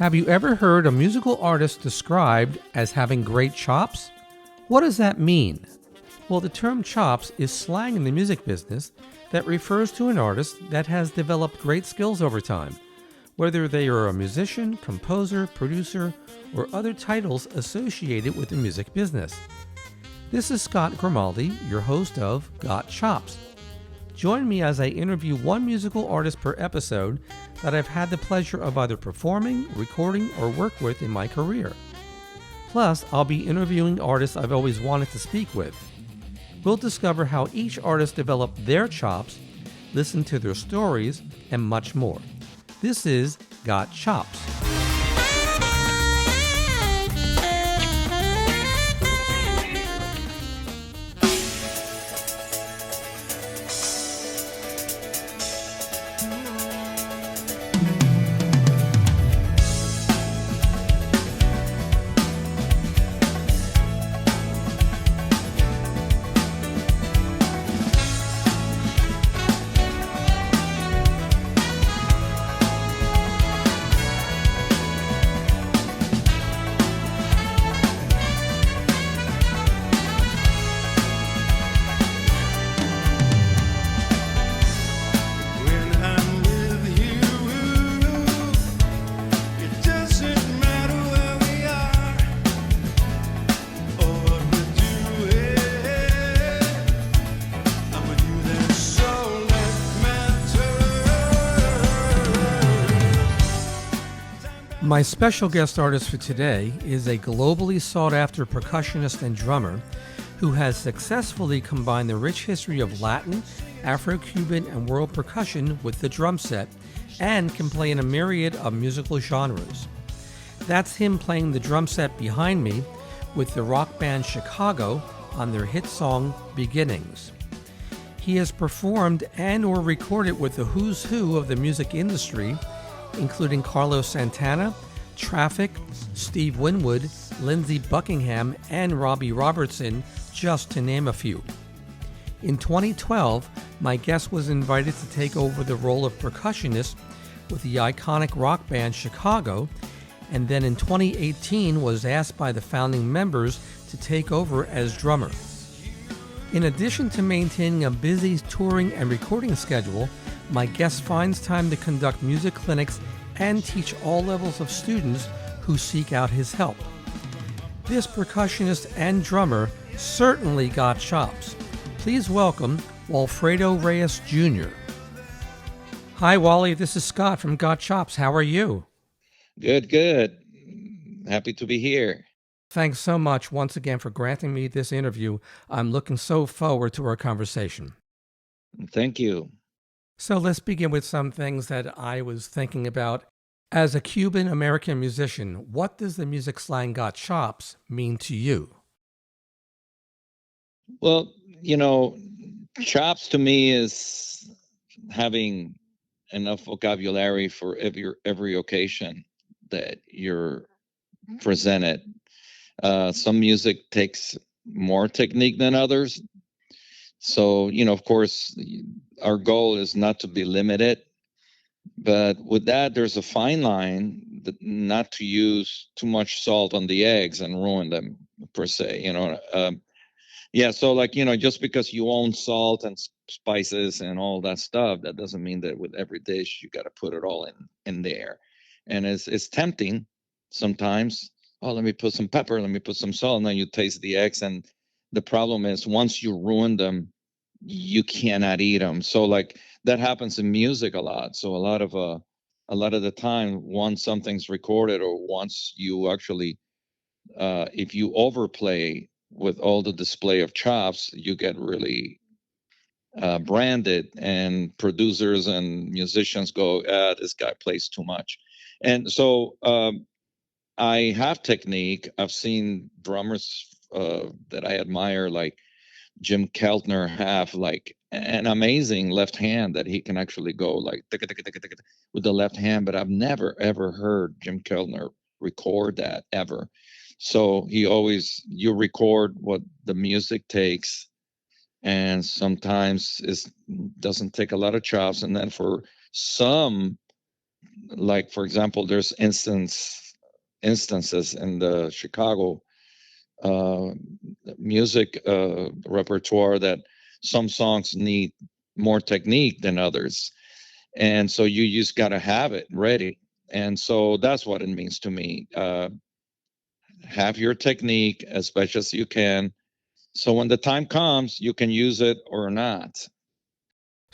Have you ever heard a musical artist described as having great chops? What does that mean? Well, the term chops is slang in the music business that refers to an artist that has developed great skills over time, whether they are a musician, composer, producer, or other titles associated with the music business. This is Scott Grimaldi, your host of Got Chops. Join me as I interview one musical artist per episode that I've had the pleasure of either performing, recording, or work with in my career. Plus, I'll be interviewing artists I've always wanted to speak with. We'll discover how each artist developed their chops, listen to their stories, and much more. This is Got Chops. My special guest artist for today is a globally sought-after percussionist and drummer who has successfully combined the rich history of Latin, Afro-Cuban, and World Percussion with the drum set and can play in a myriad of musical genres. That's him playing the drum set behind me with the rock band Chicago on their hit song Beginnings. He has performed and or recorded with the who's who of the music industry, including Carlos Santana, Traffic, Steve Winwood, Lindsey Buckingham, and Robbie Robertson, just to name a few. In 2012, my guest was invited to take over the role of percussionist with the iconic rock band Chicago, and then in 2018 was asked by the founding members to take over as drummer. In addition to maintaining a busy touring and recording schedule, my guest finds time to conduct music clinics and teach all levels of students who seek out his help. This percussionist and drummer certainly got chops. Please welcome Walfredo Reyes Jr. Hi, Wally. This is Scott from Got Chops. How are you? Good. Happy to be here. Thanks so much once again for granting me this interview. I'm looking so forward to our conversation. Thank you. So let's begin with some things that I was thinking about. As a Cuban-American musician, what does the music slang "got chops" mean to you? Well, chops to me is having enough vocabulary for every occasion that you're presented. Some music takes more technique than others. So, of course, our goal is not to be limited. But with that, there's a fine line that not to use too much salt on the eggs and ruin them, per se. So just because you own salt and spices and all that stuff, that doesn't mean that with every dish you got to put it all in there. And it's tempting sometimes. Oh, let me put some pepper, let me put some salt, and then you taste the eggs. And the problem is once you ruin them, you cannot eat them. So that happens in music a lot. So a lot of the time, once something's recorded or once you actually, if you overplay with all the display of chops, you get really branded, and producers and musicians go, this guy plays too much. And so I have technique. I've seen drummers that I admire, like Jim Keltner, have like an amazing left hand that he can actually go like with the left hand, but I've never ever heard Jim Keltner record that ever. So you record what the music takes, and sometimes it doesn't take a lot of chops. And then for some like for example, there's instances in the Chicago uh, music repertoire that some songs need more technique than others, and so you just got to have it ready. And so that's what it means to me. Have your technique as best as you can, so when the time comes, you can use it or not.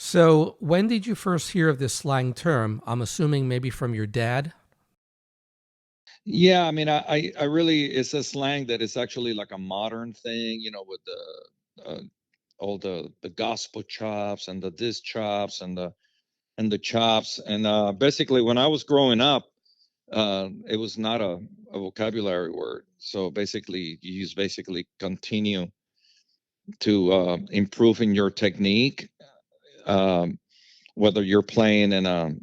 So, when did you first hear of this slang term? I'm assuming maybe from your dad. Yeah, I mean, I really, it's a slang that is actually like a modern thing, with the all the gospel chops and the disc chops and the chops. And basically, when I was growing up, it was not a vocabulary word. So basically, you use basically continue to improve in your technique, um, whether you're playing in a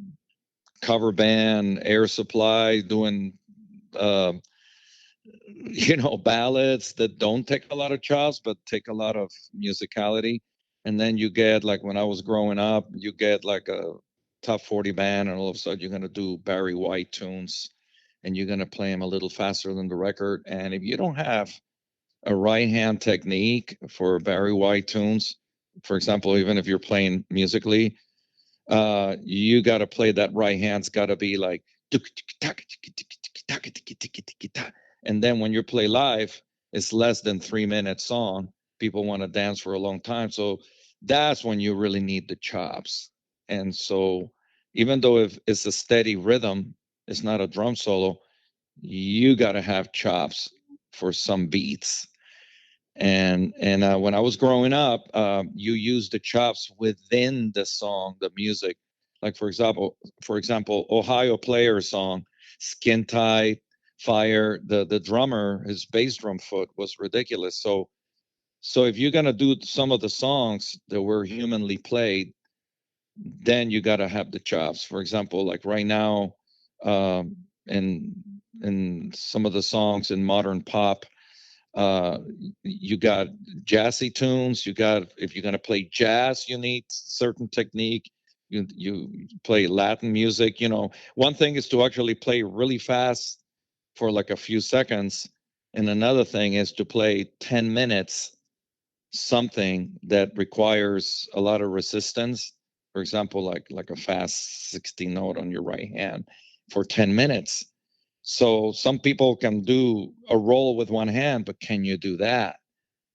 cover band, Air Supply, doing uh, ballads that don't take a lot of chops but take a lot of musicality. And then you get, like, when I was growing up, you get like a top 40 band, and all of a sudden you're going to do Barry White tunes, and you're going to play them a little faster than the record. And if you don't have a right hand technique for Barry White tunes, for example, even if you're playing musically, you got to play that right hand's got to be like, and then when you play live, it's less than 3 minute song. People want to dance for a long time. So that's when you really need the chops. And so even though if it's a steady rhythm, it's not a drum solo, you got to have chops for some beats. And when I was growing up, you use the chops within the song, the music. Like for example, Ohio Player song, Skin Tight, Fire. The drummer, his bass drum foot was ridiculous. So if you're gonna do some of the songs that were humanly played, then you got to have the chops. For example, like right now, um, in some of the songs in modern pop, uh, you got jazzy tunes. You got, if you're going to play jazz, you need certain technique. You play Latin music. One thing is to actually play really fast for like a few seconds, and another thing is to play 10 minutes something that requires a lot of resistance. For example, like a fast 60 note on your right hand for 10 minutes. So some people can do a roll with one hand, but can you do that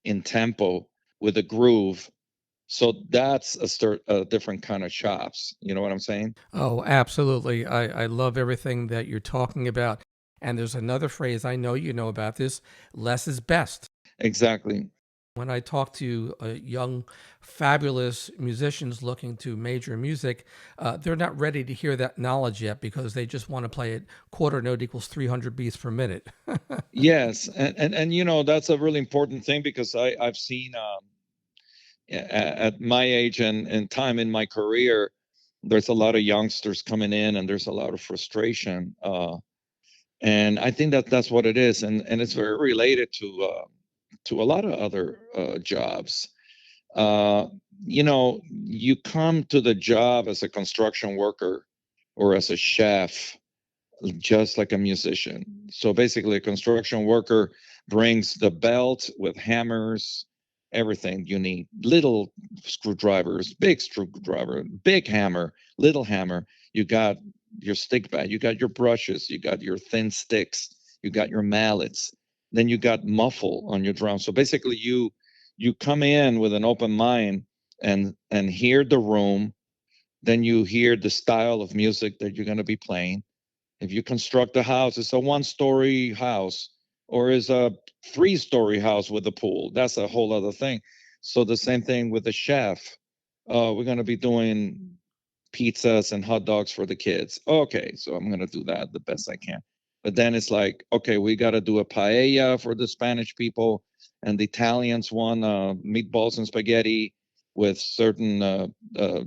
in tempo with a groove? So that's a different kind of chops. You know what I'm saying? Oh, absolutely. I love everything that you're talking about. And there's another phrase I know you know about this: less is best. Exactly. When I talk to young, fabulous musicians looking to major music, they're not ready to hear that knowledge yet because they just want to play it quarter note equals 300 beats per minute. Yes, and that's a really important thing, because I've seen, at my age and time in my career, there's a lot of youngsters coming in, and there's a lot of frustration. And I think that that's what it is, and it's very related to a lot of other jobs. Uh, you come to the job as a construction worker or as a chef, just like a musician. So basically, a construction worker brings the belt with hammers, everything you need: little screwdrivers, big screwdriver, big hammer, little hammer. You got your stick bag, you got your brushes, you got your thin sticks, you got your mallets, then you got muffle on your drum. So basically, you come in with an open mind and hear the room. Then you hear the style of music that you're going to be playing. If you construct a house, it's a 1-story house or is a 3-story house with a pool. That's a whole other thing. So the same thing with the chef. We're going to be doing pizzas and hot dogs for the kids. Okay, so I'm going to do that the best I can. But then it's like, okay, we got to do a paella for the Spanish people, and the Italians want meatballs and spaghetti with certain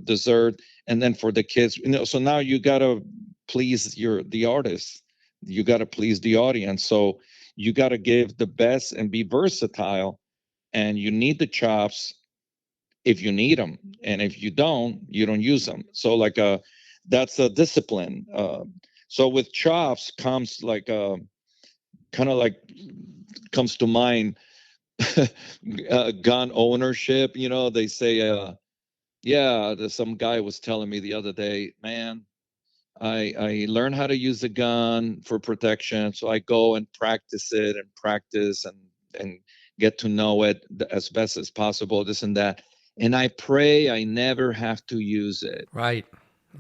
dessert, and then for the kids, so now you got to please the artist, you got to please the audience. So you got to give the best and be versatile, and you need the chops if you need them, and if you don't use them. So like that's a discipline. So with chops comes like kind of like comes to mind gun ownership. You know, they say, yeah, some guy was telling me the other day, man, I learned how to use a gun for protection, so I go and practice it and practice and get to know it as best as possible, this and that. And I pray I never have to use it. Right.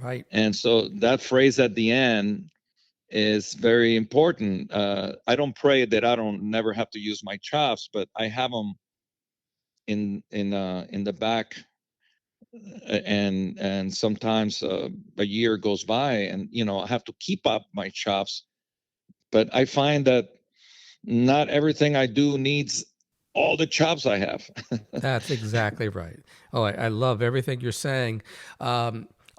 Right. And so that phrase at the end is very important. I don't pray that I don't never have to use my chops, but I have them in the back, and sometimes a year goes by, and I have to keep up my chops. But I find that not everything I do needs all the chops I have. That's exactly right. Oh, I love everything you're saying.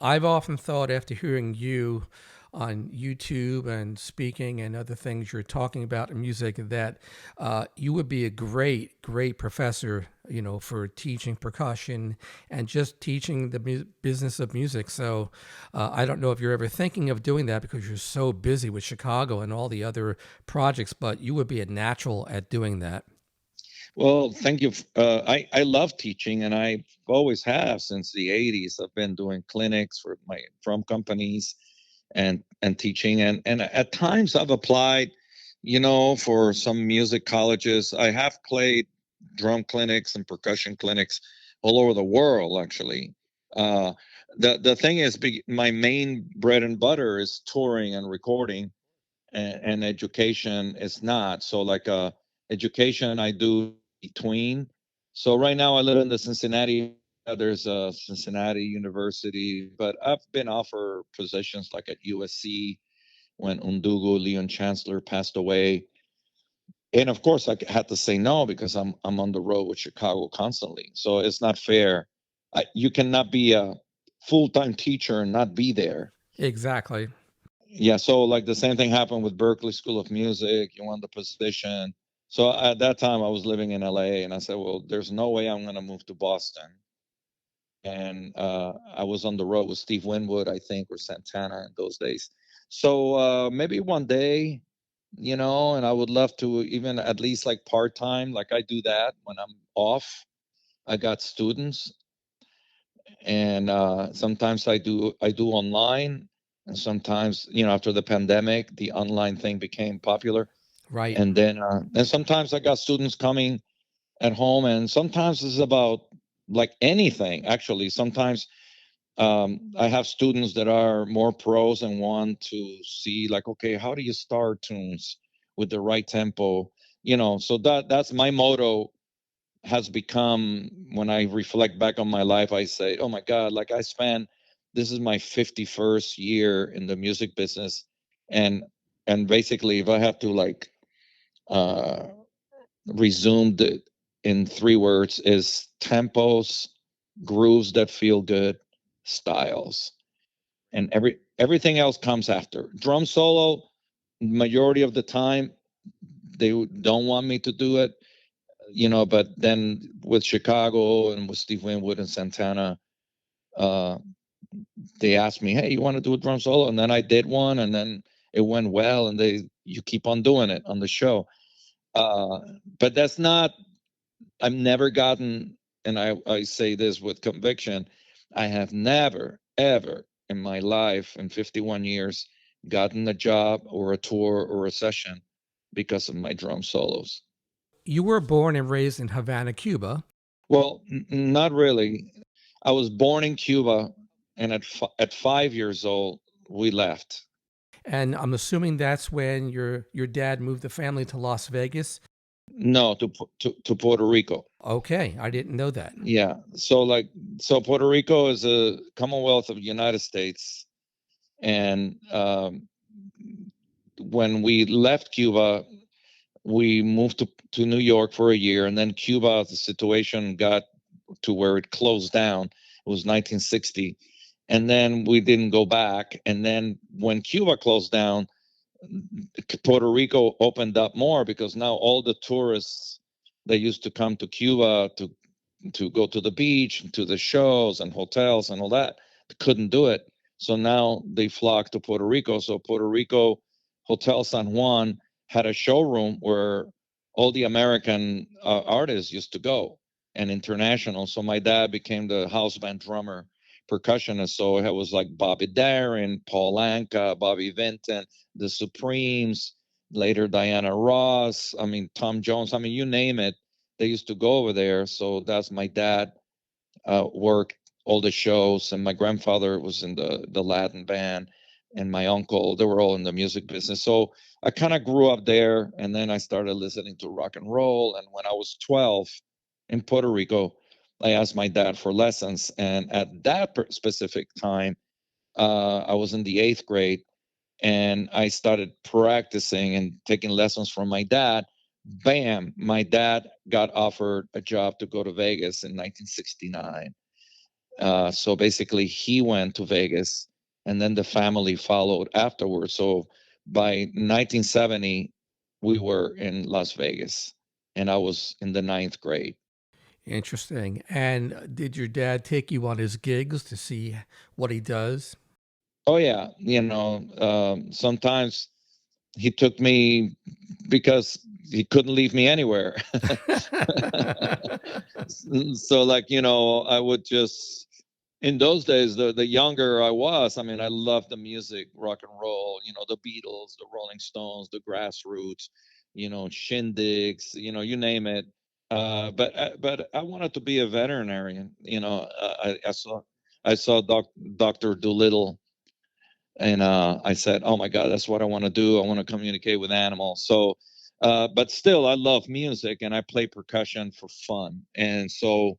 I've often thought after hearing you on YouTube and speaking and other things you're talking about in music that you would be a great, great professor, for teaching percussion and just teaching the business of music. So I don't know if you're ever thinking of doing that because you're so busy with Chicago and all the other projects, but you would be a natural at doing that. Well, thank you. I love teaching, and I always have since the '80s. I've been doing clinics for my drum companies, and teaching, and at times I've applied, for some music colleges. I have played drum clinics and percussion clinics all over the world, actually. Uh, the thing is, my main bread and butter is touring and recording, and education is not. So like education I do between. So right now I live in the Cincinnati. There's a Cincinnati University, but I've been offered positions like at USC when Undugu Leon Chancellor passed away. And of course I had to say no because I'm on the road with Chicago constantly. So it's not fair. You cannot be a full-time teacher and not be there. Exactly. Yeah, so like the same thing happened with Berkeley School of Music. You won the position. So at that time, I was living in LA, and I said, "Well, there's no way I'm going to move to Boston." And I was on the road with Steve Winwood, I think, or Santana in those days. So maybe one day, and I would love to even at least like part time, like I do that when I'm off. I got students, and sometimes I do online, and sometimes after the pandemic the online thing became popular, Right. and sometimes I got students coming at home, and sometimes it's about like anything actually. Sometimes I have students that are more pros and want to see like, okay, how do you start tunes with the right tempo, so that's my motto has become. When I reflect back on my life, I say, oh my God, like this is my 51st year in the music business. And basically, if I have to like uh, resume the in 3 words, is tempos, grooves that feel good, styles, and everything else comes after. Drum solo, majority of the time, they don't want me to do it, but then with Chicago and with Steve Winwood and Santana, uh, they asked me, "Hey, you want to do a drum solo?" And then I did one, and then it went well, and you keep on doing it on the show. Uh, but that's not. I've never gotten, and I say this with conviction, I have never ever in my life in 51 years gotten a job or a tour or a session because of my drum solos. You were born and raised in Havana, Cuba. Well, not really. I was born in Cuba, and at 5 years old, we left. And I'm assuming that's when your dad moved the family to Las Vegas. No, to Puerto Rico. Okay, I didn't know that. Yeah. So Puerto Rico is a Commonwealth of the United States, and when we left Cuba, we moved to New York for a year, and then Cuba, the situation got to where it closed down. It was 1960, and then we didn't go back. And then when Cuba closed down, Puerto Rico opened up more because now all the tourists that used to come to Cuba to go to the beach, to the shows and hotels and all that, couldn't do it. So now they flock to Puerto Rico. So Puerto Rico Hotel San Juan had a showroom where all the American artists used to go, and international. So my dad became the house band drummer, percussionist. So it was like Bobby Darin, Paul Anka, Bobby Vinton, the Supremes, later Diana Ross. I mean, Tom Jones. I mean, you name it. They used to go over there. So that's my dad worked all the shows, and my grandfather was in the Latin band, and my uncle, they were all in the music business. So I kind of grew up there, and then I started listening to rock and roll. And when I was 12 in Puerto Rico, I asked my dad for lessons, and at that specific time, I was in the 8th grade, and I started practicing and taking lessons from my dad. Bam, my dad got offered a job to go to Vegas in 1969. So basically, he went to Vegas, and then the family followed afterwards. So by 1970, we were in Las Vegas, and I was in the 9th grade. Interesting. And did your dad take you on his gigs to see what he does? Oh yeah, sometimes he took me because he couldn't leave me anywhere. So like, I would just, in those days, the younger I was, I mean, I loved the music, rock and roll, the Beatles, the Rolling Stones, the Grassroots, Shindigs, you name it. But I wanted to be a veterinarian. I saw Dr. Doolittle, and I said, "Oh my God, that's what I want to do. I want to communicate with animals." So, but still, I love music, and I play percussion for fun. And so,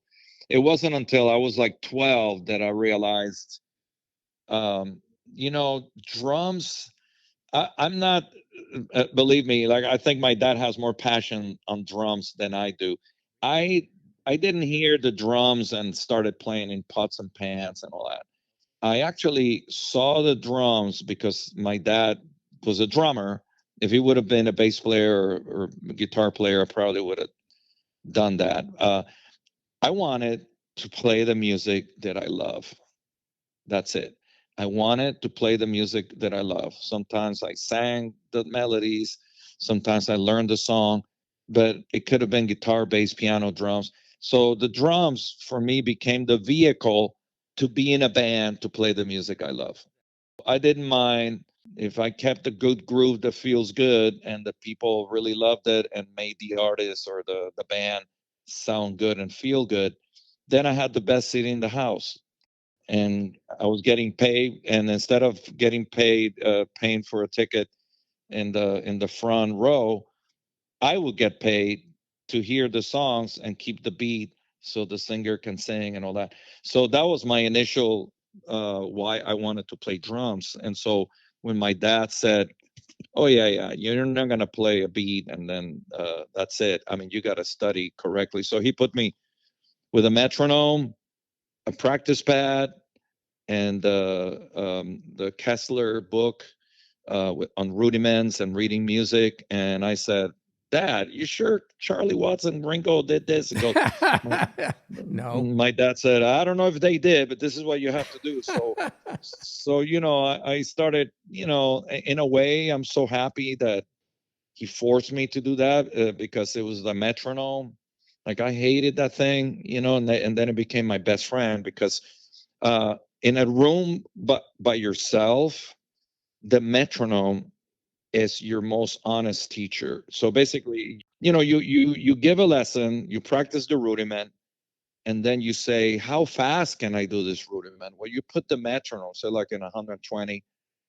it wasn't until I was like 12 that I realized, drums. I'm not. Believe me, like I think my dad has more passion on drums than I do. I I didn't hear the drums and started playing in pots and pans and all that. I actually saw the drums because my dad was a drummer. If he would have been a bass player or guitar player, I probably would have done that. I wanted to play the music that I love. That's it. I wanted to play the music that I love. Sometimes I sang the melodies, sometimes I learned the song, but it could have been guitar, bass, piano, drums. So the drums for me became the vehicle to be in a band to play the music I love. I didn't mind if I kept a good groove that feels good and the people really loved it and made the artist or the band sound good and feel good. Then I had the best seat in the house, and I was getting paid. And instead of getting paid, paying for a ticket in the front row, I would get paid to hear the songs and keep the beat so the singer can sing and all that. So that was my initial why I wanted to play drums. And so when my dad said, "Oh yeah, yeah, you're not gonna play a beat and then that's it. I mean, you got to study correctly." So he put me with a metronome, a practice pad, and the Kessler book on rudiments and reading music. And I said, "Dad, you sure Charlie Watts and Ringo did this?" And goes, my, No. my dad said, "I don't know if they did, but this is what you have to do." So I started, in a way, I'm so happy that he forced me to do that because it was the metronome. Like I hated that thing, and then it became my best friend because in a room but by yourself, the metronome is your most honest teacher. So basically, you give a lesson, you practice the rudiment, and then you say, "How fast can I do this rudiment?" Well, you put the metronome, say like in 120,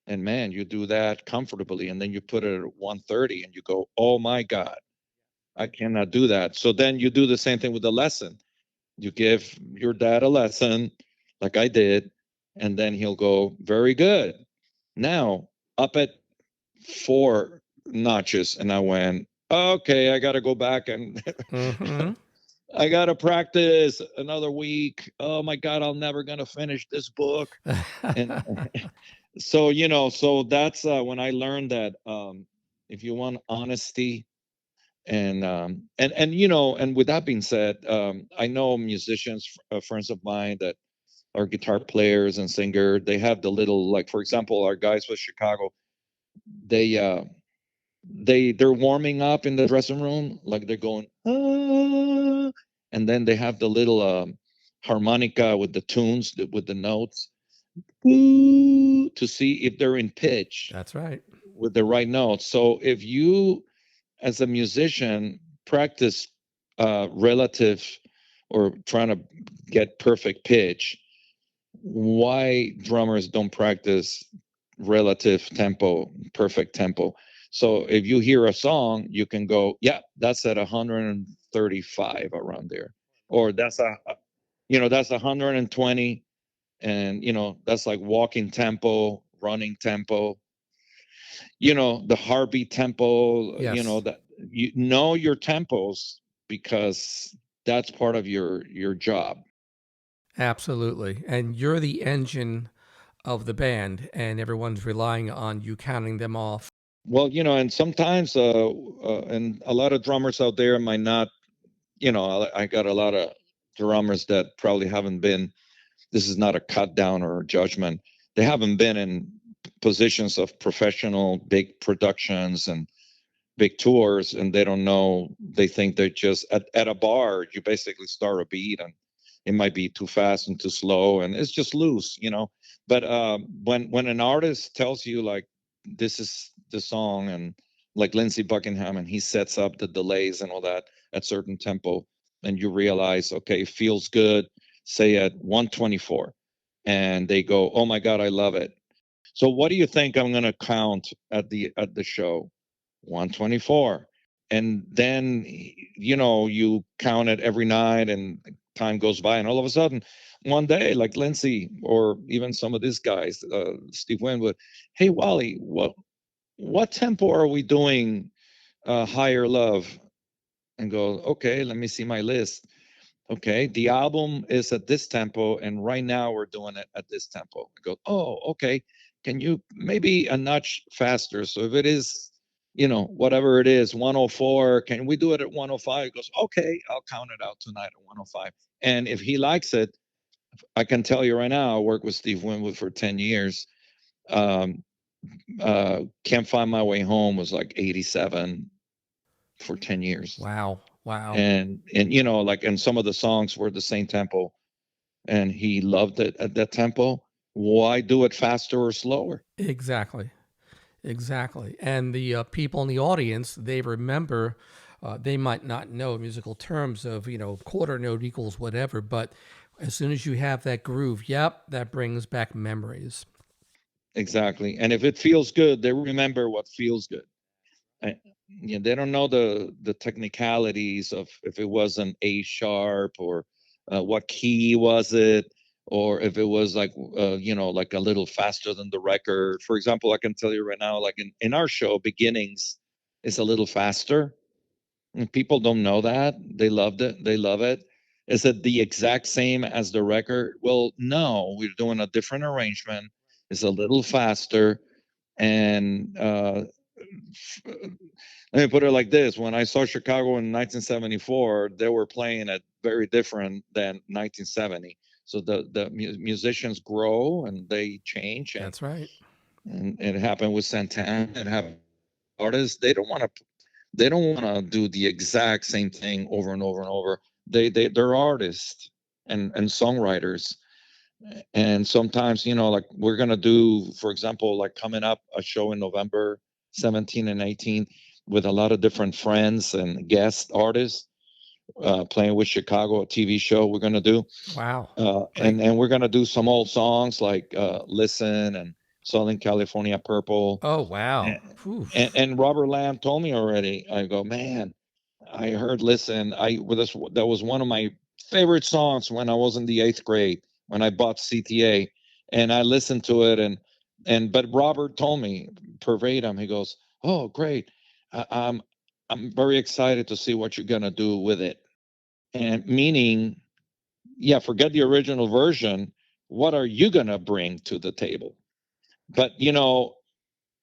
and man, you do that comfortably, and then you put it at 130, and you go, "Oh my God, I cannot do that." So then you do the same thing with the lesson. You give your dad a lesson, like I did, and then he'll go, "Very good. Now up at 4 notches." And I went, "Okay, I got to go back and Mm-hmm. I got to practice another week. Oh my God, I'm never going to finish this book." And so that's when I learned that if you want honesty and with that being said, I know musicians, friends of mine that our guitar players and singer, they have the little, like, for example, our guys with Chicago, they they're warming up in the dressing room, like they're going, ah, and then they have the little harmonica with the tunes, with the notes, to see if they're in pitch. That's right. With the right notes. So if you, as a musician, practice relative or trying to get perfect pitch, why drummers don't practice relative tempo, perfect tempo? So if you hear a song, you can go, yeah, that's at 135 around there, or that's that's 120, and that's like walking tempo, running tempo, the heartbeat tempo, Yes, that you know your tempos, because that's part of your job. absolutely. And you're the engine of the band, and everyone's relying on you counting them off. Well, and sometimes and a lot of drummers out there might not, I got a lot of drummers that probably haven't been, this is not a cut down or a judgment, they haven't been in positions of professional big productions and big tours, and they don't know, they think they're just at a bar, you basically start a beat and it might be too fast and too slow and it's just loose. But when an artist tells you, like, this is the song, and like Lindsey Buckingham, and he sets up the delays and all that at certain tempo, and you realize, okay, it feels good, say at 124, and they go, oh my god, I love it. So what do you think I'm going to count at the show? 124. And then you count it every night, and time goes by, and all of a sudden one day, like Lindsey, or even some of these guys, Steve Winwood, hey Wally, what tempo are we doing Higher Love? And go, okay, let me see my list. Okay, the album is at this tempo, and right now we're doing it at this tempo. I go, oh, okay. Can you maybe a notch faster? So if it is, whatever it is, 104, can we do it at 105? He goes, okay, I'll count it out tonight at 105. And if he likes it, I can tell you right now, I worked with Steve Winwood for 10 years. Um, Can't Find My Way Home was like 87 for 10 years. Wow, wow. And like, and some of the songs were the same tempo, and he loved it at that tempo. Why do it faster or slower? Exactly. Exactly. And the people in the audience, they remember, they might not know musical terms of, quarter note equals whatever, but as soon as you have that groove, yep, that brings back memories. Exactly. And if it feels good, they remember what feels good. I, they don't know the technicalities of if it was an A sharp, or what key was it, or if it was like like a little faster than the record. For example, I can tell you right now, like in our show, Beginnings is a little faster. And people don't know that. They loved it. They love it. Is it the exact same as the record? Well, no, we're doing a different arrangement. It's a little faster. And let me put it like this: when I saw Chicago in 1974, they were playing it very different than 1970. So the musicians grow and they change, That's right. and it happened with Santana. It happened with artists. They don't want to do the exact same thing over and over and over. They're artists and songwriters. And sometimes, like we're gonna do, for example, like coming up a show in November 17 and 18 with a lot of different friends and guest artists, playing with Chicago, a TV show we're gonna do. Wow. And Great. and we're gonna do some old songs like Listen and Southern California Purple. Oh, wow. And, Whew. and Robert Lamb told me already. I go, man, I heard Listen. That was one of my favorite songs when I was in the 8th grade, when I bought CTA, and I listened to it. But Robert told me verbatim. He goes, "Oh, great! I'm very excited to see what you're gonna do with it." And meaning, yeah, forget the original version. What are you gonna bring to the table? But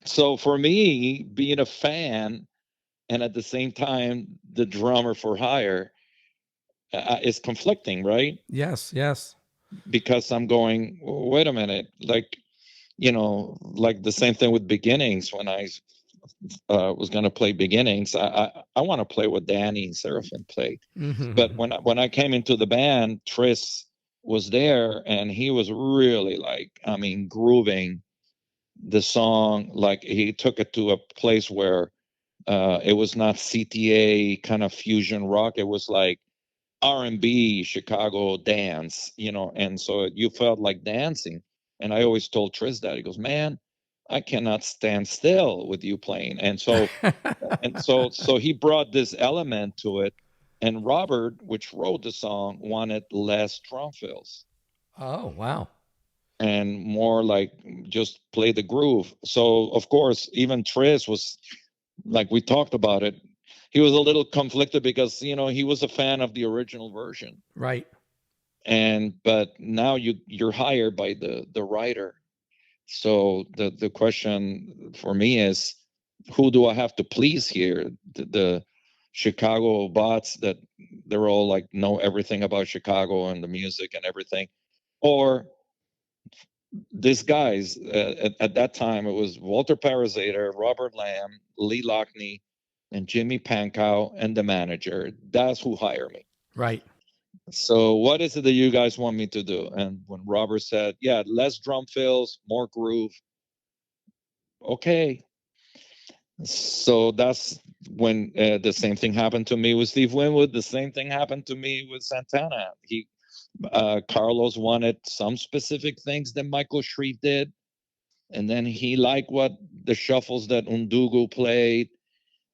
so for me, being a fan and at the same time the drummer for hire, is conflicting, right? Yes, yes. because I'm going, wait a minute, like, like the same thing with beginnings. When I was going to play beginnings, I want to play what Danny and Seraphim played. But Mm-hmm. when I came into the band, Tris was there, and he was really like, I mean, grooving the song. Like, he took it to a place where it was not CTA kind of fusion rock. It was like R&B, Chicago dance, and so you felt like dancing. And I always told Tris that. He goes, man, I cannot stand still with you playing. And so he brought this element to it. And Robert, which wrote the song, wanted less drum fills Oh, wow. and more like just play the groove. So of course, even Tris was, like, we talked about it, he was a little conflicted because he was a fan of the original version. Right. But now you're hired by the writer. So the question for me is, who do I have to please here? The Chicago bots that they're all like know everything about Chicago and the music and everything, or these guys, at that time it was Walter Parazita, Robert Lamb, Lee Lockney, and Jimmy Pankow, and the manager. That's who hired me. Right. So what is it that you guys want me to do? And when Robert said, yeah, less drum fills, more groove, okay. So that's when the same thing happened to me with Steve Winwood. The same thing happened to me with Santana. Carlos wanted some specific things that Michael Shreve did, and then he liked what the shuffles that Undugu played,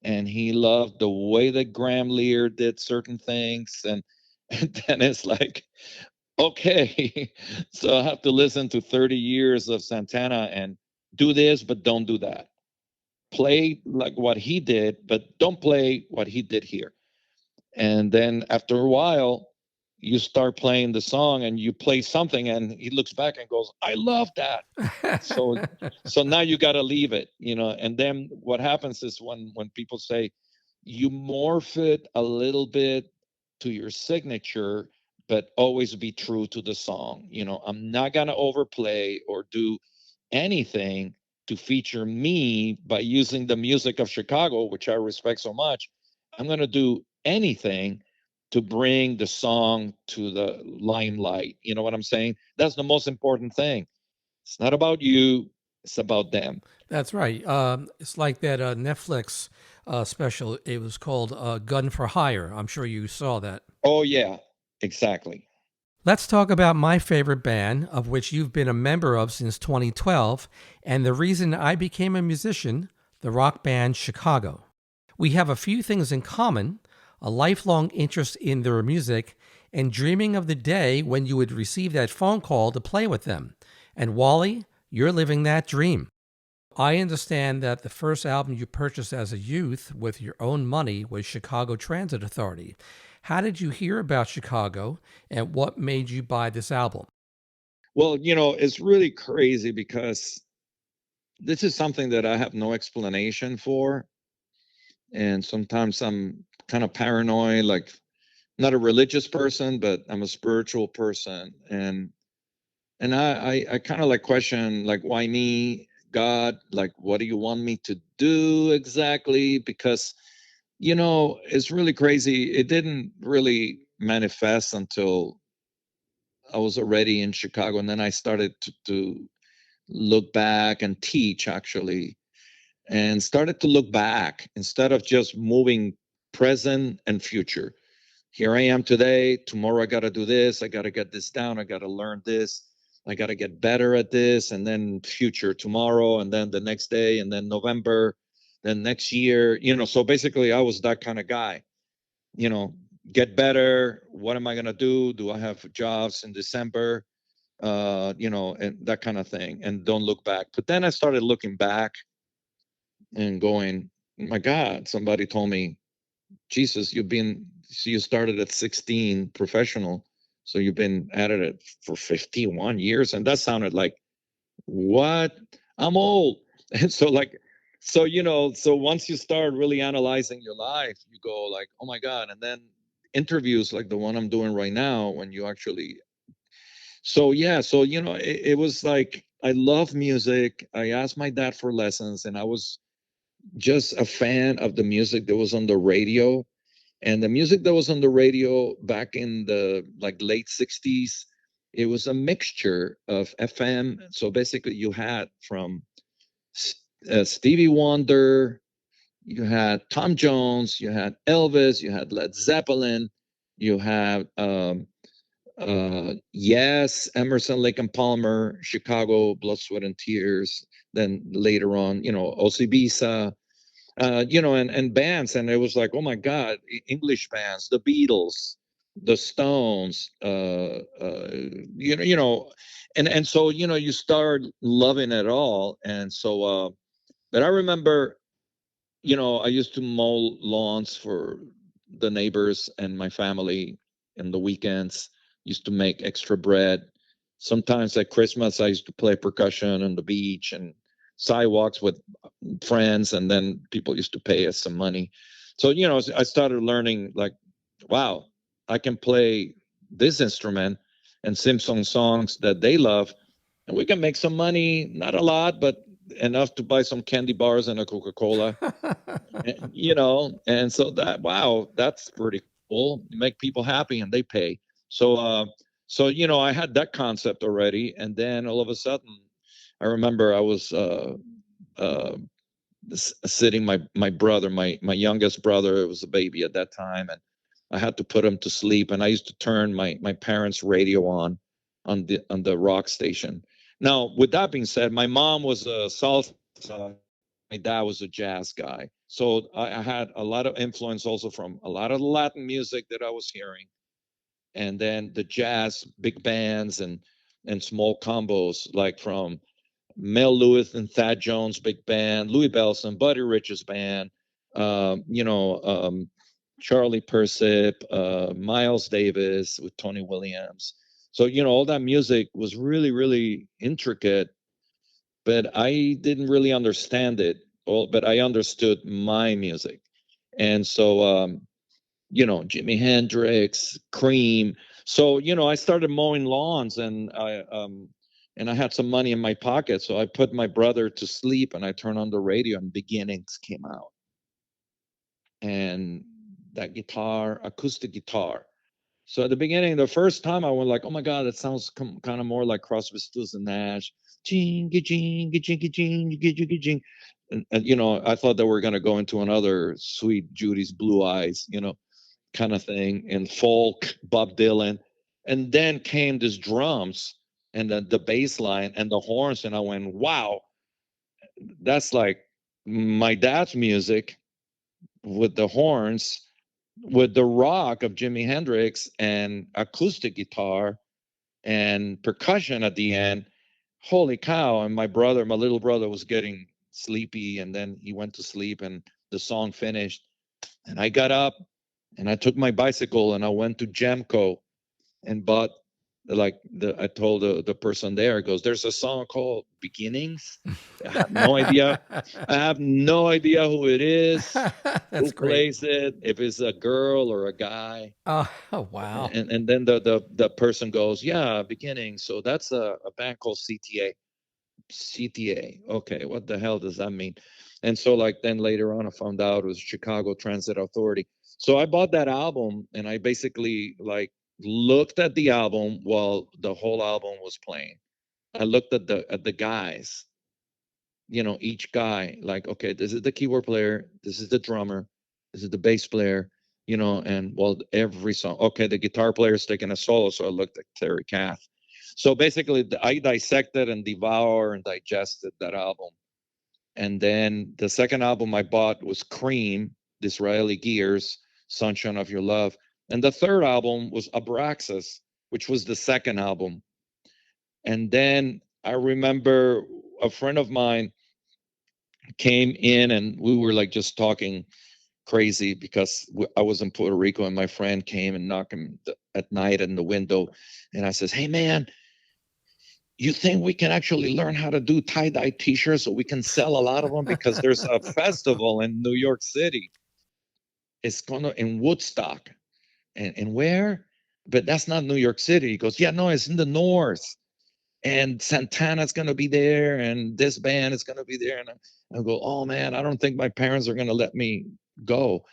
and he loved the way that Graham Lear did certain things, and then it's like, okay, so I have to listen to 30 years of Santana and do this, but don't do that. Play like what he did, but don't play what he did here. And then after a while, you start playing the song and you play something, and he looks back and goes, I love that. So so now you got to leave it. And then what happens is, when people say, you morph it a little bit to your signature, but always be true to the song. I'm not going to overplay or do anything to feature me by using the music of Chicago, which I respect so much. I'm going to do anything to bring the song to the limelight. You know what I'm saying? That's the most important thing. It's not about you, it's about them. That's right. It's like that Netflix special. It was called Gun for Hire. I'm sure you saw that. Oh, yeah, exactly. Let's talk about my favorite band, of which you've been a member of since 2012, and the reason I became a musician, the rock band Chicago. We have a few things in common: a lifelong interest in their music, and dreaming of the day when you would receive that phone call to play with them. And Wally, you're living that dream. I understand that the first album you purchased as a youth with your own money was Chicago Transit Authority. How did you hear about Chicago, and what made you buy this album? Well, it's really crazy because this is something that I have no explanation for. And sometimes I'm kind of paranoid, like, not a religious person, but I'm a spiritual person. And I kind of like question, like, why me, God? Like, what do you want me to do exactly? Because it's really crazy. It didn't really manifest until I was already in Chicago, and then I started to look back and teach, actually, and started to look back instead of just moving present and future. Here I am today. Tomorrow I got to do this. I got to get this down. I got to learn this. I got to get better at this. And then future tomorrow, and then the next day, and then November, then next year. So basically, I was that kind of guy. You know, get better. What am I going to do? Do I have jobs in December? And that kind of thing. And don't look back. But then I started looking back and going, my God, somebody told me, Jesus, you started at 16 professional. So you've been at it for 51 years. And that sounded like, what? I'm old. And so once you start really analyzing your life, you go like, oh my God. And then interviews like the one I'm doing right now, when you actually So yeah, so it was like I love music. I asked my dad for lessons, and I was just a fan of the music that was on the radio. And the music that was on the radio back in the like late 60s, it was a mixture of FM. So basically you had from Stevie Wonder, you had Tom Jones, you had Elvis, you had Led Zeppelin, you had yes, Emerson, Lake and Palmer, Chicago, Blood, Sweat and Tears. Then later on, OCBisa, and bands, and it was like, oh my God, English bands, the Beatles, the Stones, and so you start loving it all, and so but I remember I used to mow lawns for the neighbors and my family in the weekends. Used to make extra bread. Sometimes at Christmas, I used to play percussion on the beach and sidewalks with friends, and then people used to pay us some money. So I started learning like, wow, I can play this instrument and sing some songs that they love, and we can make some money. Not a lot, but enough to buy some candy bars and a Coca-Cola. And so that, wow, that's pretty cool. You make people happy and they pay. So I had that concept already, and then all of a sudden I remember I was uh sitting my brother, my youngest brother, was a baby at that time, and I had to put him to sleep, and I used to turn my parents' radio on the rock station. Now, with that being said, my mom was a salsa, my dad was a jazz guy, so I had a lot of influence also from a lot of the Latin music that I was hearing, and then the jazz big bands and small combos like from Mel Lewis and Thad Jones big band, Louis Bellson, Buddy Rich's band, um, you know, um, Charlie Persip, Miles Davis with Tony Williams. So all that music was really, really intricate, but I didn't really understand it. Well, but I understood my music, and so Jimi Hendrix, Cream. So I started mowing lawns, and I had some money in my pocket, so I put my brother to sleep, and I turned on the radio, and Beginnings came out, and that guitar, acoustic guitar. So at the beginning, the first time I went like, oh my God, it sounds kind of more like Crosby, Stills and Nash. Jingy, jingy, jingy, jingy, jingy, jingy. And I thought that we're going to go into another Sweet Judy's Blue Eyes, kind of thing, and folk, Bob Dylan. And then came this drums and the bass line and the horns. And I went, wow, that's like my dad's music with the horns, with the rock of Jimi Hendrix and acoustic guitar and percussion at the end. Holy cow. And my little brother was getting sleepy, and then he went to sleep, and the song finished. And I got up and I took my bicycle and I went to Jamco and bought, like, I told the person there, goes, there's a song called Beginnings. I have no idea. I have no idea who it is, That's who great. plays it, if it's a girl or a guy. Oh, wow. And then the person goes, yeah, Beginnings. So that's a band called CTA. CTA. Okay, what the hell does that mean? And so, like, then later on, I found out it was Chicago Transit Authority. So I bought that album, and I basically like looked at the album while the whole album was playing. I looked at the guys, each guy, like, okay, this is the keyboard player, this is the drummer, this is the bass player, and well, every song. Okay, the guitar player is taking a solo, so I looked at Terry Kath. So basically, I dissected and devoured and digested that album. And then the second album I bought was Cream, Disraeli Gears, Sunshine of Your Love. And the third album was Abraxas, which was the second album. And then I remember a friend of mine came in, and we were like just talking crazy because I was in Puerto Rico, and my friend came and knocked at night in the window. And I says, hey, man, you think we can actually learn how to do tie-dye t-shirts so we can sell a lot of them? Because there's a festival in New York City. It's going to in Woodstock. And where? but that's not New York City. He goes, yeah, no, it's in the north. And Santana's going to be there, and this band is going to be there. And I go, oh man, I don't think my parents are going to let me go.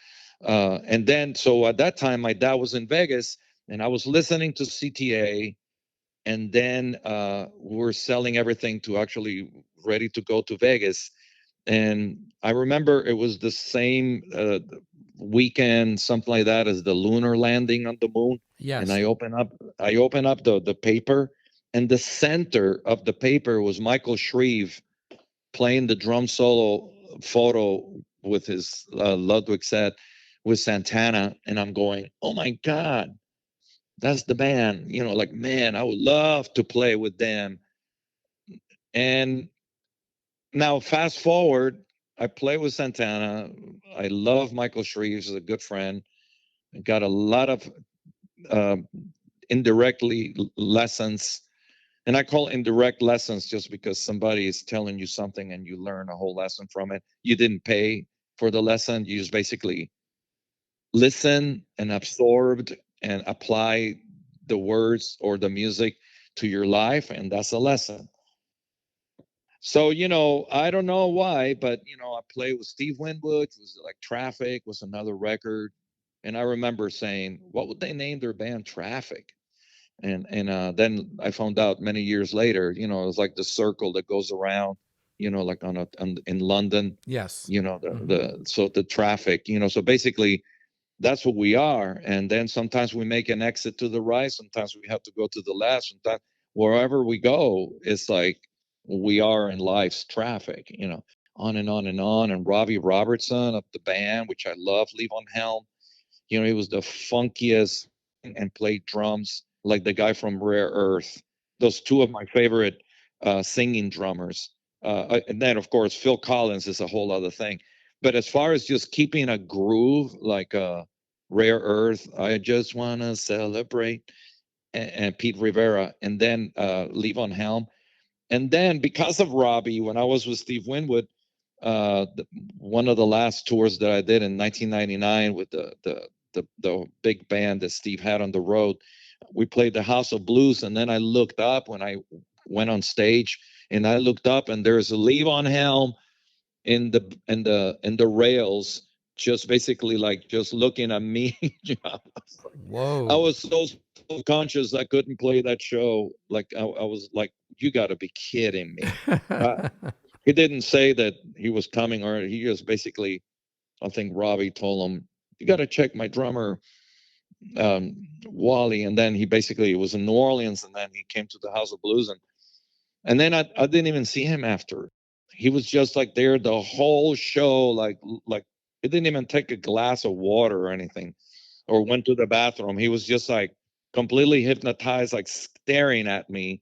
And then, so at that time, my dad was in Vegas, and I was listening to CTA, and then we're selling everything to actually ready to go to Vegas. And I remember it was the same weekend, something like that, as the lunar landing on the moon. And Yes. I open up the paper, and the center of the paper was Michael Shreve playing the drum solo photo with his Ludwig set with Santana. And I'm going, oh my God, that's the band. You know, like, man, I would love to play with them. And now, fast forward, I play with Santana. I love Michael Shreve. He's a good friend. I got a lot of uh, indirectly lessons. And I call indirect lessons just because somebody is telling you something and you learn a whole lesson from it. You didn't pay for the lesson. You just basically listen and absorbed and apply the words or the music to your life. And that's a lesson. So, I don't know why, but, I played with Steve Winwood. It was like Traffic was another record. And I remember saying, what would they name their band? Traffic. And then I found out many years later, it was like the circle that goes around, like in London, Yes. so the traffic, so basically that's what we are. And then sometimes we make an exit to the right. Sometimes we have to go to the left. Sometimes wherever we go, it's like we are in life's traffic, on and on and on. And Robbie Robertson of the band, which I love, Leave on Helm, he was the funkiest and played drums like the guy from Rare Earth. Those two of my favorite singing drummers. And then, of course, Phil Collins is a whole other thing. But as far as just keeping a groove like Rare Earth, I just want to celebrate, and Pete Rivera, and then Leave on Helm. And then because of Robbie, when I was with Steve Winwood, one of the last tours that I did in 1999 with the big band that Steve had on the road, we played the House of Blues, and then I looked up when I went on stage, and I looked up, and there's a Leave on Helm in the rails, just basically like just looking at me. I Whoa. was so self-conscious I couldn't play that show. Like I was like, you got to be kidding me. Uh, he didn't say that he was coming, or he just basically, I think Robbie told him, you got to check my drummer, Wally. And then he basically was in New Orleans, and then he came to the House of Blues. And then I didn't even see him after. He was just like there the whole show, like he didn't even take a glass of water or anything, or went to the bathroom. He was just like completely hypnotized, like staring at me.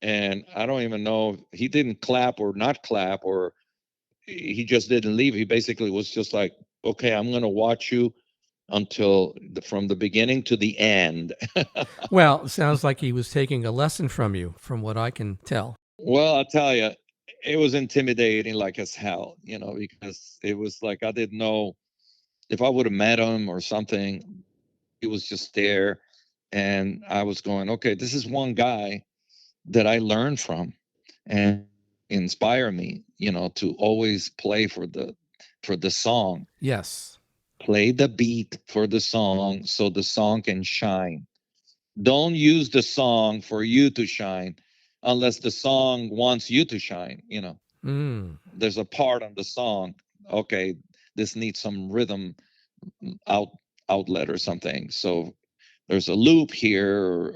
And I don't even know if he didn't clap or not clap, or he just didn't leave. He basically was just like, okay, I'm going to watch you from the beginning to the end. Well, it sounds like he was taking a lesson from you, from what I can tell. Well, I'll tell you, it was intimidating like as hell, because it was like I didn't know if I would have met him or something. He was just there. And I was going, okay, this is one guy that I learned from and inspire me, to always play for the song. Yes. Play the beat for the song so the song can shine. Don't use the song for you to shine unless the song wants you to shine. Mm. There's a part on the song. Okay, this needs some rhythm out outlet or something. So there's a loop here, or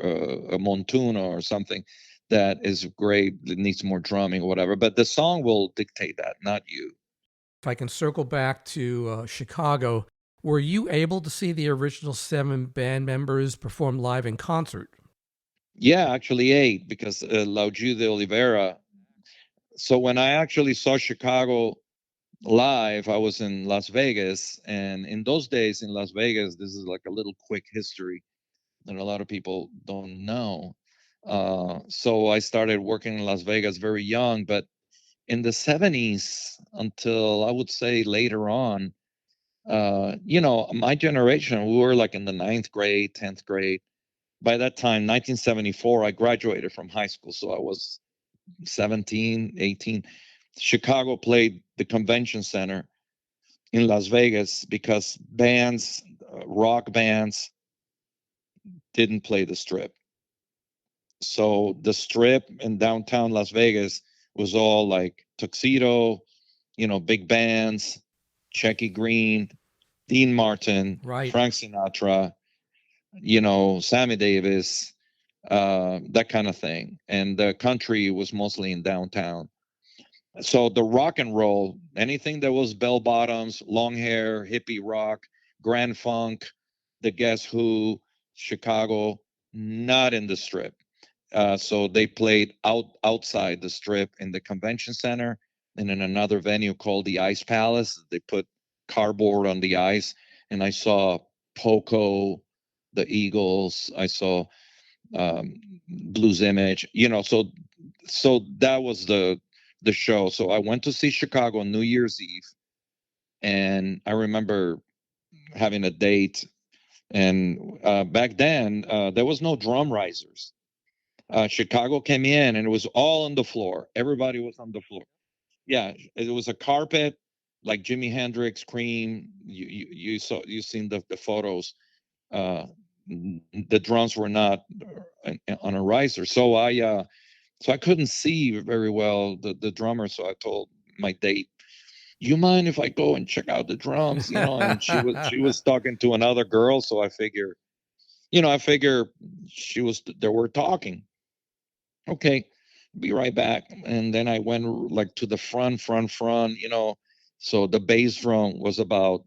a montuna or something that is great. It needs more drumming or whatever. But the song will dictate that, not you. If I can circle back to Chicago, were you able to see the original 7 band members perform live in concert? Yeah, actually 8, because Lauju de Oliveira. So when I actually saw Chicago live, I was in Las Vegas. And in those days in Las Vegas, this is like a little quick history that a lot of people don't know. So I started working in Las Vegas very young, but in the 70s until I would say later on, my generation, we were like in the ninth grade, 10th grade. by that time, 1974, I graduated from high school, so I was 17, 18. Chicago played the convention center in Las Vegas because bands, rock bands, didn't play the Strip. So the Strip in downtown Las Vegas was all like Tuxedo, big bands, Checky Green, Dean Martin, Right. Frank Sinatra, Sammy Davis, that kind of thing. And the country was mostly in downtown. So the rock and roll, anything that was bell bottoms, long hair, hippie rock, grand funk, the Guess Who, Chicago, not in the Strip. So they played outside the Strip in the convention center and in another venue called the Ice Palace. They put cardboard on the ice, and I saw Poco, the Eagles. I saw Blues Image. So that was the show. So I went to see Chicago on New Year's Eve, and I remember having a date. And back then, there was no drum risers. Chicago came in, and it was all on the floor. Everybody was on the floor. Yeah, it was a carpet, like Jimi Hendrix, Cream. You seen the photos. Uh, the drums were not on a riser, so I couldn't see very well the drummer. So I told my date, "You mind if I go and check out the drums?" And she was talking to another girl, so I figure they were talking. Okay, be right back. And then I went like to the front. So the bass drum was about,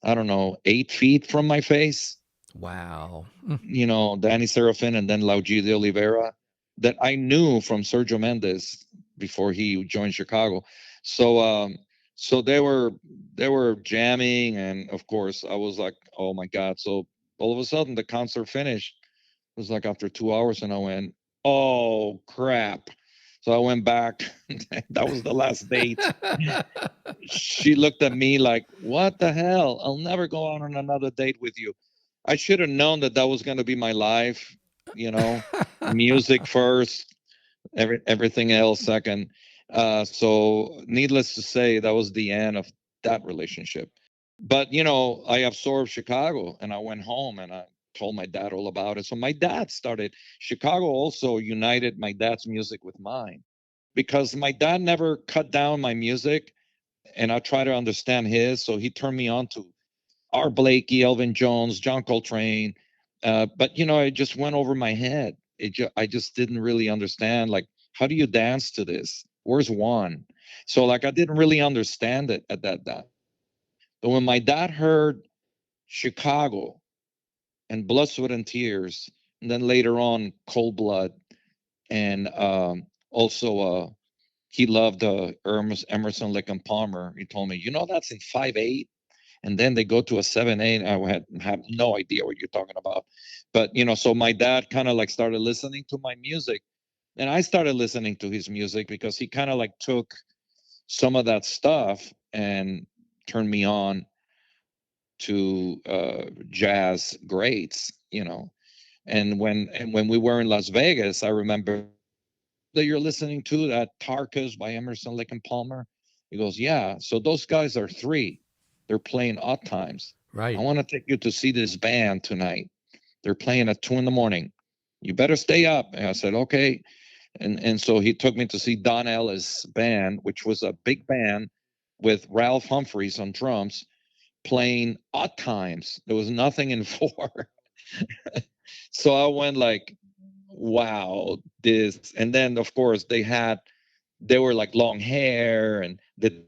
I don't know, 8 feet from my face. Wow. Danny Serafin and then Laudi de Oliveira that I knew from Sergio Mendes before he joined Chicago. So they were jamming, and of course I was like, oh my God. So all of a sudden the concert finished. It was like after 2 hours, and I went, oh crap. So I went back. That was the last date. She looked at me like, what the hell? I'll never go on another date with you. I should have known that was going to be my life, you know, music first, everything else second. So, needless to say, that was the end of that relationship. But, I absorbed Chicago, and I went home, and I told my dad all about it. So, my dad started, Chicago also united my dad's music with mine because my dad never cut down my music, and I try to understand his. So, he turned me on to Art Blakey, Elvin Jones, John Coltrane. But it just went over my head. I just didn't really understand. Like, how do you dance to this? Where's one? So like, I didn't really understand it at that time. But when my dad heard Chicago and Blood, Sweat, and Tears, and then later on Cold Blood, and also he loved Emerson, Lake and Palmer. He told me, that's in 5/8. And then they go to a 7/8. I have no idea what you're talking about. But, so my dad kind of like started listening to my music, and I started listening to his music because he kind of like took some of that stuff and turned me on to jazz greats. And when we were in Las Vegas, I remember that you're listening to that Tarkas by Emerson, Lake and Palmer. He goes, yeah. So those guys are three. They're playing odd times. I Right. want to take you to see this band tonight. They're playing at 2 in the morning. You better stay up. And I said, okay. And so he took me to see Don Ellis' band, which was a big band with Ralph Humphreys on drums playing odd times. There was nothing in four. So I went like, wow, this. And then of course they were like long hair, and the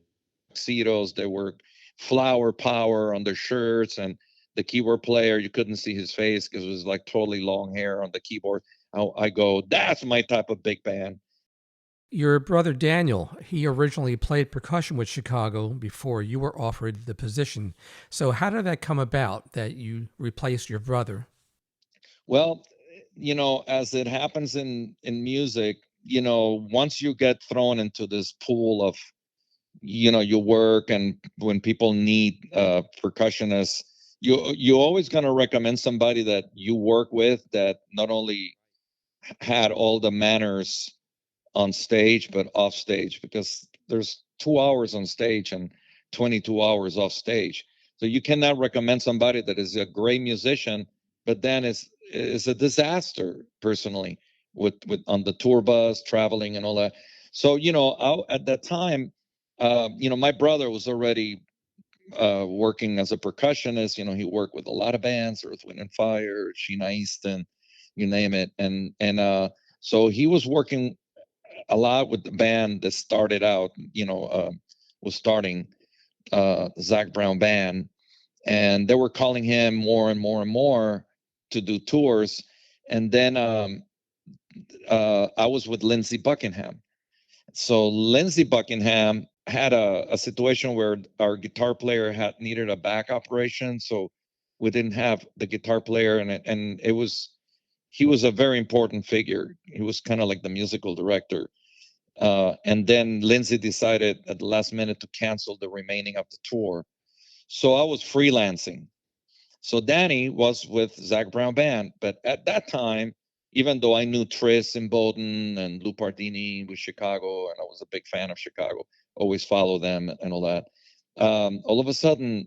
tuxedos. They were flower power on their shirts, and the keyboard player, you couldn't see his face because it was like totally long hair on the keyboard. I go, that's my type of big band. Your brother Daniel, he originally played percussion with Chicago before you were offered the position. So, how did that come about that you replaced your brother? Well, as it happens in music, once you get thrown into this pool of, your work, and when people need percussionists, you always gonna recommend somebody that you work with that not only had all the manners on stage but off stage, because there's 2 hours on stage and 22 hours off stage. So you cannot recommend somebody that is a great musician but then is a disaster personally with on the tour bus traveling and all that. So at that time, my brother was already working as a percussionist. He worked with a lot of bands, Earth, Wind and Fire, Sheena Easton, you name it. And so he was working a lot with the band that started out, was starting Zach Brown Band. And they were calling him more and more and more to do tours. And then I was with Lindsey Buckingham. So Lindsey Buckingham had a situation where our guitar player had needed a back operation, so we didn't have the guitar player, and he was a very important figure. He was kind of like the musical director. And then Lindsey decided at the last minute to cancel the remaining of the tour. So I was freelancing. So Danny was with Zach Brown Band, but at that time, even though I knew Tris and Bowden and Lou Pardini with Chicago, and I was a big fan of Chicago, always follow them and all that. All of a sudden,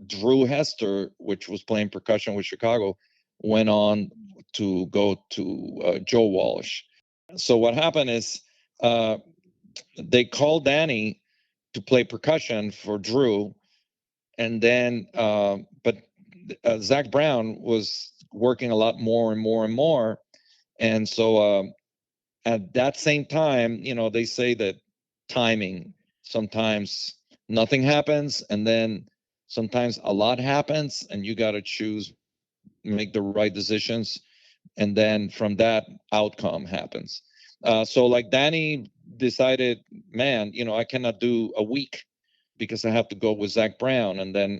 Drew Hester, which was playing percussion with Chicago, went on to go to Joe Walsh. So what happened is they called Danny to play percussion for Drew, and then but Zach Brown was working a lot more and more and more, and so at that same time, they say that timing, sometimes nothing happens, and then sometimes a lot happens, and you got to choose, make the right decisions, and then from that outcome happens. So like Danny decided, man, I cannot do a week because I have to go with Zach Brown, and then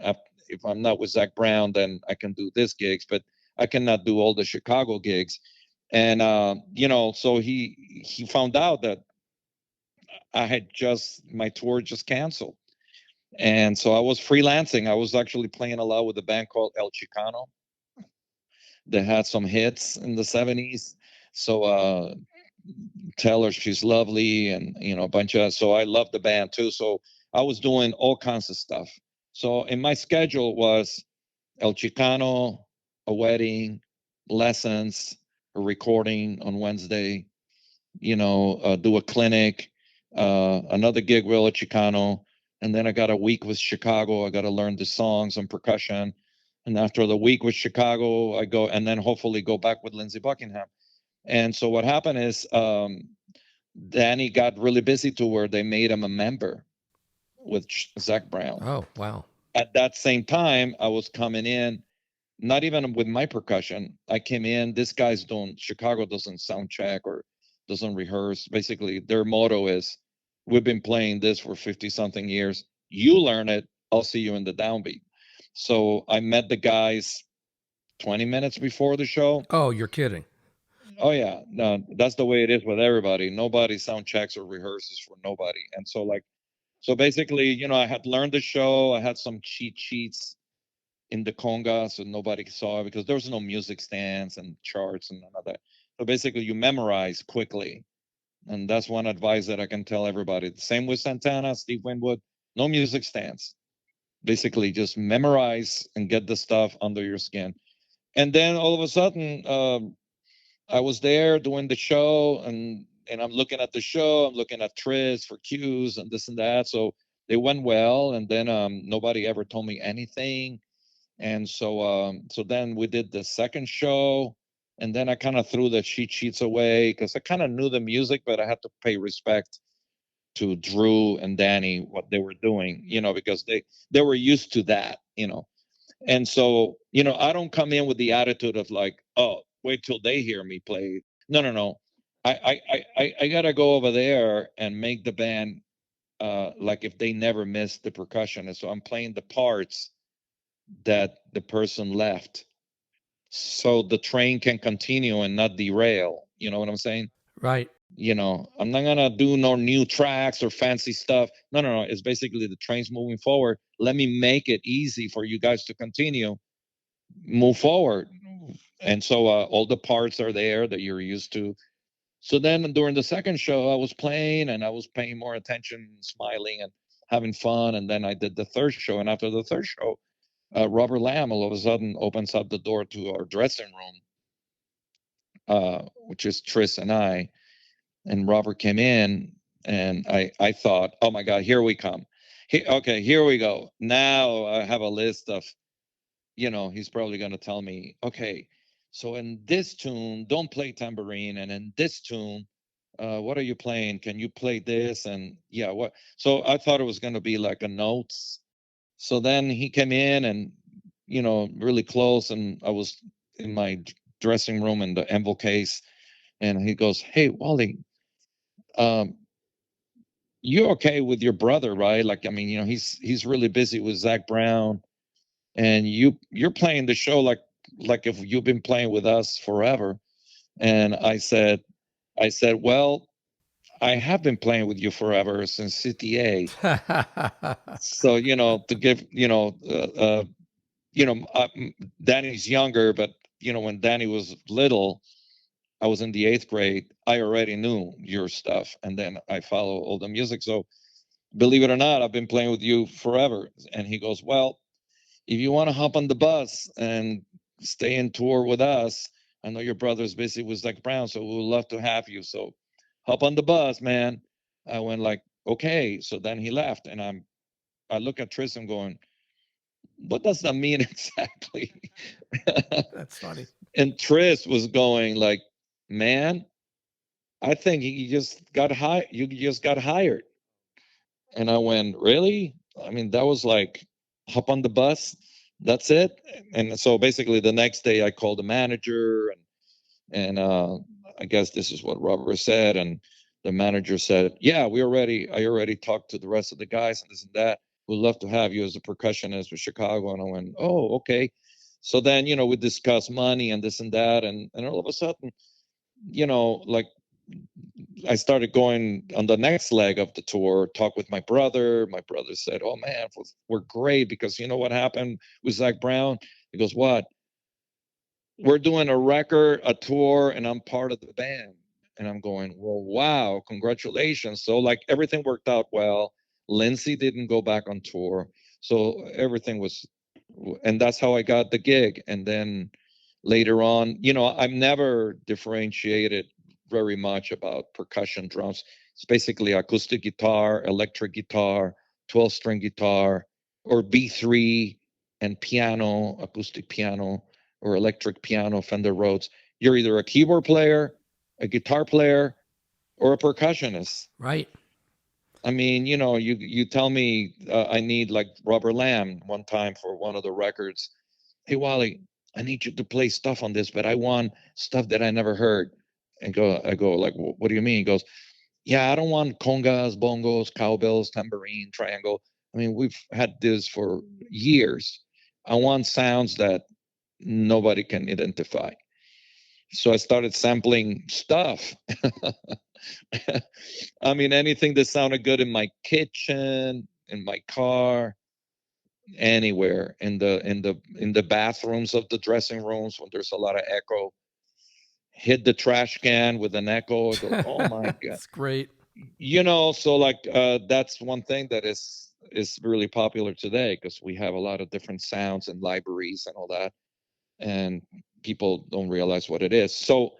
if I'm not with Zach Brown, then I can do this gigs, but I cannot do all the Chicago gigs. And so he found out that I had just my tour just canceled, and so I was freelancing. I was actually playing a lot with a band called El Chicano that had some hits in the '70s. So Tell Her She's Lovely, and a bunch of. So I love the band too. So I was doing all kinds of stuff. So in my schedule was El Chicano, a wedding, lessons, a recording on Wednesday, do a clinic, another gig with El Chicano, and then I got a week with Chicago. I got to learn the songs and percussion. And after the week with Chicago, I go and then hopefully go back with Lindsey Buckingham. And so what happened is Danny got really busy to where they made him a member with Zach Brown. Oh, wow. At that same time, I was coming in, not even with my percussion. I came in, this guy's Chicago doesn't sound check or doesn't rehearse. Basically, their motto is, we've been playing this for 50 something years. You learn it, I'll see you in the downbeat. So I met the guys 20 minutes before the show. Oh, you're kidding. Oh yeah, no, that's the way it is with everybody. Nobody sound checks or rehearses for nobody. And so basically, I had learned the show. I had some cheat sheets in the conga, so nobody saw it because there was no music stands and charts and none of that. So basically, you memorize quickly, and that's one advice that I can tell everybody. The same with Santana, Steve Winwood, no music stands. Basically, just memorize and get the stuff under your skin. And then all of a sudden, I was there doing the show, and I'm looking at the show. I'm looking at Tris for cues and this and that. So they went well, and then nobody ever told me anything. And so then we did the second show, and then I kind of threw the cheat sheets away because I kind of knew the music, but I had to pay respect to Drew and Danny what they were doing, because they were used to that, And so, I don't come in with the attitude of like, oh, wait till they hear me play. No, no, no. I gotta go over there and make the band like if they never missed the percussionist. So I'm playing the parts that the person left, so the train can continue and not derail. You know what I'm saying? Right. I'm not gonna do no new tracks or fancy stuff. No. It's basically the train's moving forward. Let me make it easy for you guys to continue, move forward. And so all the parts are there that you're used to. So then during the second show, I was playing and I was paying more attention, smiling and having fun. And then I did the third show. And after the third show, Robert Lamb all of a sudden opens up the door to our dressing room, which is Tris and I. And Robert came in, and I thought, oh my God, here we come. Okay, here we go. Now I have a list of, he's probably going to tell me, okay, so in this tune, don't play tambourine. And in this tune, what are you playing? Can you play this? And yeah, what? So I thought it was going to be like a notes. So then he came in and, really close. And I was in my dressing room in the envelope case. And he goes, hey, Wally, um, you're okay with your brother, right? Like, I mean, he's really busy with Zach Brown, and you're playing the show like if you've been playing with us forever. And I said, well, I have been playing with you forever since CTA. So to give Danny's younger, but when Danny was little, I was in the 8th grade. I already knew your stuff, and then I follow all the music. So believe it or not, I've been playing with you forever. And he goes, well, if you want to hop on the bus and stay in tour with us, I know your brother's busy with Zach Brown, so we would love to have you. So hop on the bus, man. I went like, okay. So then he left, and I look at Tristan going, what does that mean exactly? That's funny. And Tris was going like, man, I think you just got hired. You just got hired. And I went, really? I mean, that was like, hop on the bus. That's it. And so basically, the next day, I called the manager, and I guess this is what Robert said. And the manager said, yeah, I already talked to the rest of the guys and this and that. We'd love to have you as a percussionist with Chicago. And I went, oh, okay. So then, we discussed money and this and that. And all of a sudden, like I started going on the next leg of the tour, talk with my brother. My brother said, oh man, we're great because you know what happened with Zach Brown? He goes, what? We're doing a record, a tour, and I'm part of the band. And I'm going, well, wow, congratulations. So like everything worked out well. Lindsey didn't go back on tour. So everything was, and that's how I got the gig. And then later on, I've never differentiated very much about percussion drums. It's basically acoustic guitar, electric guitar, 12-string guitar, or B3 and piano, acoustic piano or electric piano, Fender Rhodes. You're either a keyboard player, a guitar player, or a percussionist. Right. I mean, you tell me I need like Robert Lamb one time for one of the records. Hey, Wally, I need you to play stuff on this, but I want stuff that I never heard. I go like, what do you mean? He goes, yeah, I don't want congas, bongos, cowbells, tambourine, triangle. I mean, we've had this for years. I want sounds that nobody can identify. So I started sampling stuff. I mean, anything that sounded good in my kitchen, in my car, anywhere, in the bathrooms of the dressing rooms when there's a lot of echo. Hit the trash can with an echo. I go, oh my God. That's great. So like that's one thing that is really popular today because we have a lot of different sounds and libraries and all that, and people don't realize what it is. So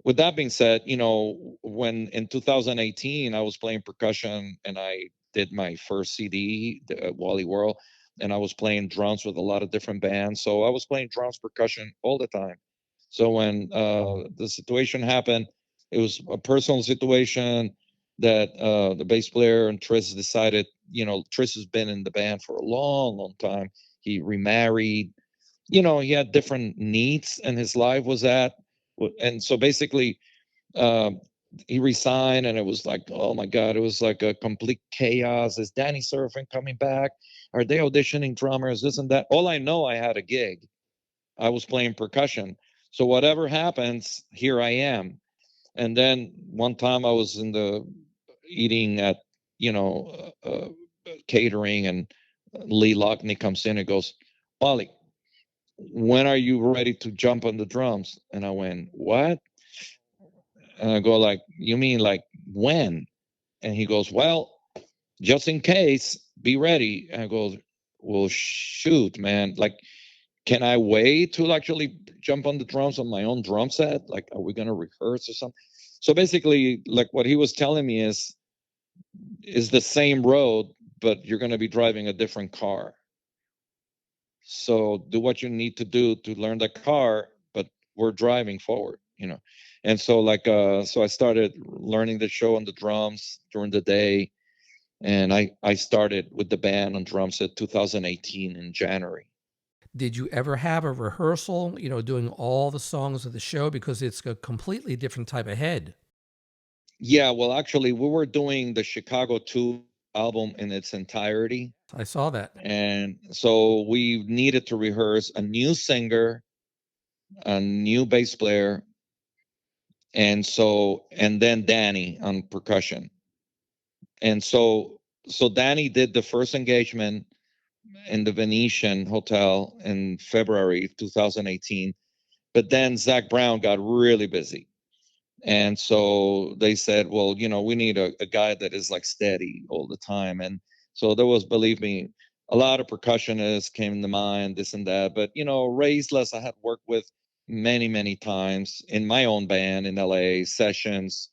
with that being said, when in 2018 I was playing percussion and I did my first CD, Wally World, and I was playing drums with a lot of different bands. So I was playing drums, percussion all the time. So when the situation happened, it was a personal situation that the bass player and Tris decided, Tris has been in the band for a long, long time. He remarried, he had different needs and his life was at. And so basically, um, he resigned, and it was like, oh my God, it was like a complete chaos. Is Danny Surfing coming back? Are they auditioning drummers? This and that. All I know, I had a gig. I was playing percussion. So whatever happens, here I am. And then one time I was in the eating at, you know, catering, and Lee Lockney comes in and goes, Wally, when are you ready to jump on the drums? And I went, what? And I go, like, you mean like when? And he goes, well, just in case, be ready. And I go, well, shoot, man. Like, can I wait to actually jump on the drums on my own drum set? Like, are we going to rehearse or something? So basically, like what he was telling me is the same road, but you're going to be driving a different car. So do what you need to do to learn the car, but we're driving forward, you know. And so so I started learning the show on the drums during the day, and I started with the band on drums at 2018 in January. Did you ever have a rehearsal, doing all the songs of the show? Because it's a completely different type of head. Yeah, well, actually, we were doing the Chicago 2 album in its entirety. I saw that. And so we needed to rehearse a new singer, a new bass player, and then Danny on percussion. And so Danny did the first engagement in the Venetian Hotel in February 2018, but then Zach Brown got really busy. And so they said, well, we need a guy that is like steady all the time. And so there was, believe me, a lot of percussionists came to mind, this and that. But, Reyes I had worked with many, many times in my own band in LA sessions.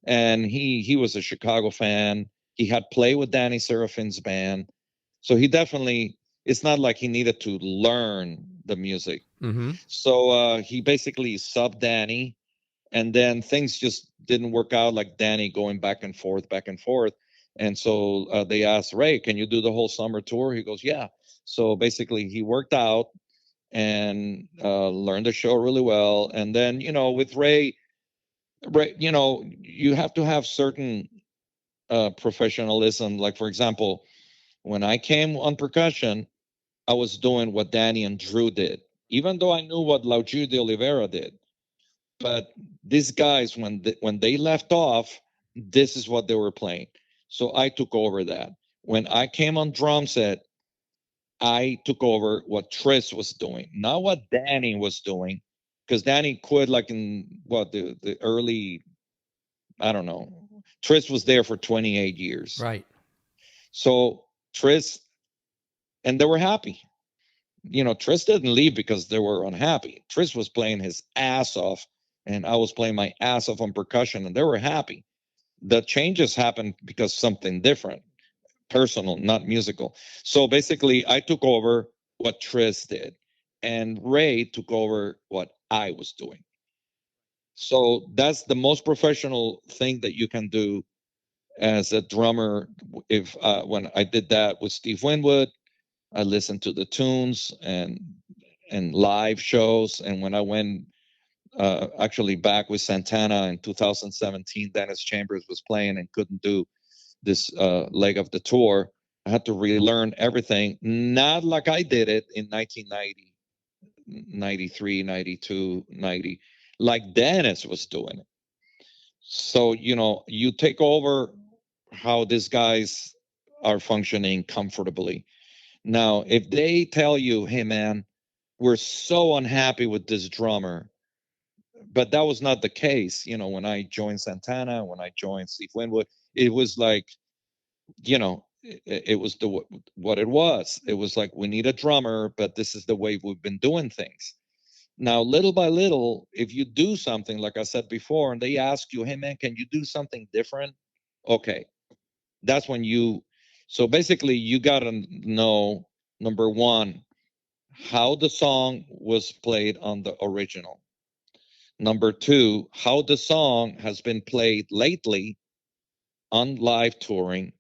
And he was a Chicago fan. He had played with Danny Serafin's band. So he definitely, it's not like he needed to learn the music. Mm-hmm. So he basically subbed Danny, and then things just didn't work out, like Danny going back and forth, back and forth. And so they asked Ray, can you do the whole summer tour? He goes, yeah. So basically he worked out and learned the show really well. And then, with Ray, you have to have certain professionalism. Like, for example, when I came on percussion, I was doing what Danny and Drew did, even though I knew what Lauju de Oliveira did. But these guys, when they left off, this is what they were playing. So I took over that. When I came on drum set, I took over what Tris was doing, not what Danny was doing, because Danny quit like in what the early, I don't know. Tris was there for 28 years. Right. So Tris, and they were happy. Tris didn't leave because they were unhappy. Tris was playing his ass off, and I was playing my ass off on percussion, and they were happy. The changes happened because something different, personal, not musical. So basically, I took over what Tris did, and Ray took over what I was doing. So that's the most professional thing that you can do as a drummer. If when I did that with Steve Winwood, I listened to the tunes and live shows. And when I went actually back with Santana in 2017, Dennis Chambers was playing and couldn't do this leg of the tour. I had to relearn everything, not like I did it in 1990, 93, 92, 90, like Dennis was doing it. So, you take over how these guys are functioning comfortably. Now, if they tell you, hey, man, we're so unhappy with this drummer, but that was not the case. When I joined Santana, when I joined Steve Winwood, it was like, it was what it was. It was like, we need a drummer, but this is the way we've been doing things. Now, little by little, if you do something, like I said before, and they ask you, hey, man, can you do something different? Okay. That's when so basically, you got to know, number one, how the song was played on the original. Number two, how the song has been played lately on live touring,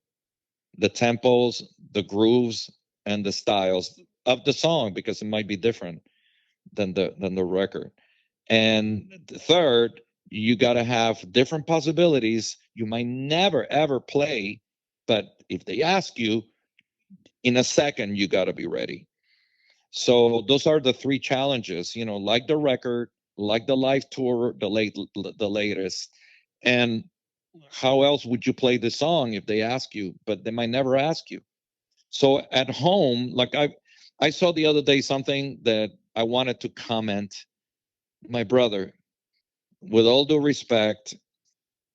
the tempos, the grooves, and the styles of the song, because it might be different than the record. And the third, you got to have different possibilities. You might never ever play, but if they ask you in a second, you got to be ready. So those are the three challenges, like the record, like the live tour, the latest, And how else would you play the song if they ask you? But they might never ask you. So at home, like I saw the other day something that I wanted to comment. My brother, with all due respect,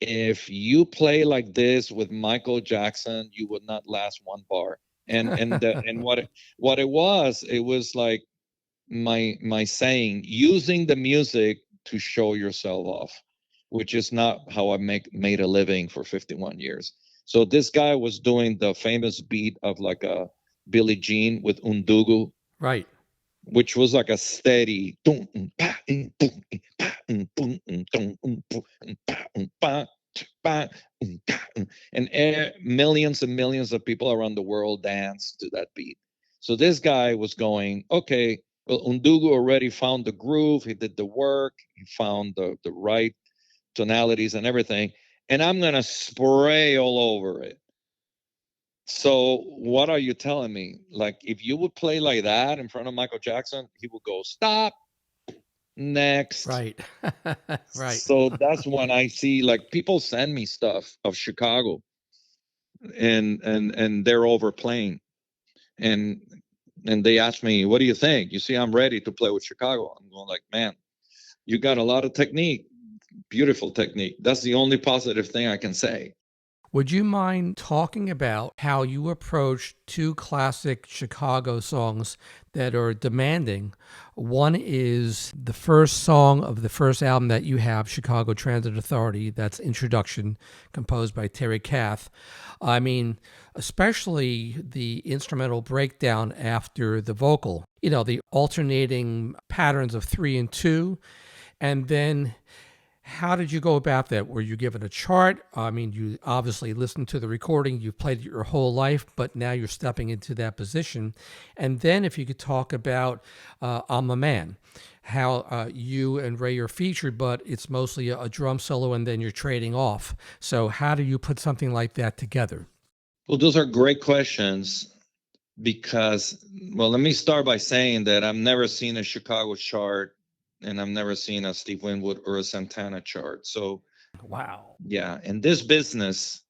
if you play like this with Michael Jackson, you would not last one bar. And what it was like my saying, using the music to show yourself off, which is not how I made a living for 51 years. So this guy was doing the famous beat of like a Billie Jean with Undugu, Right. which was like a steady, and millions and millions of people around the world dance to that beat. So this guy was going, okay, well, Undugu already found the groove. He did the work. He found the right tonalities and everything. And I'm going to spray all over it. So what are you telling me? Like, if you would play like that in front of Michael Jackson, he would go, stop, next. Right. Right. So that's when I see, like, people send me stuff of Chicago and they're overplaying. And they ask me, what do you think? You see, I'm ready to play with Chicago. I'm going like, man, you got a lot of technique, beautiful technique. That's the only positive thing I can say. Would you mind talking about how you approach two classic Chicago songs that are demanding? One is the first song of the first album that you have, Chicago Transit Authority. That's Introduction, composed by Terry Kath. I mean, especially the instrumental breakdown after the vocal, you know, the alternating patterns of 3 and 2, and then how did you go about that? Were you given a chart? I mean, you obviously listened to the recording, you've played it your whole life, but now you're stepping into that position. And then if you could talk about I'm a Man, how you and Ray are featured, but it's mostly a drum solo and then you're trading off. So how do you put something like that together? Well, those are great questions because, well, let me start by saying that I've never seen a Chicago chart and I've never seen a Steve Winwood or a Santana chart. So, wow. Yeah, in this business,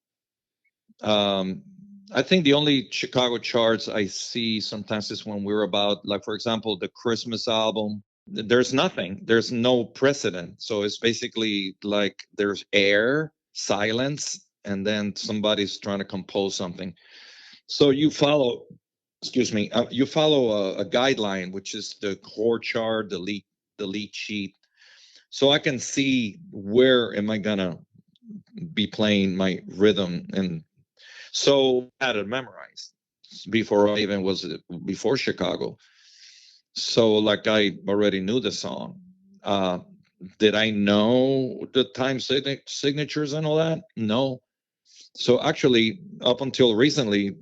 I think the only Chicago charts I see sometimes is when we're about, like, for example, the Christmas album. There's nothing. There's no precedent. So it's basically like there's air, silence, and then somebody's trying to compose something. So you follow, you follow a guideline, which is the chord chart, the lead sheet. So I can see where am I gonna be playing my rhythm. And so I had it memorized before Chicago. So like I already knew the song. Did I know the time signatures and all that? No. So actually, up until recently,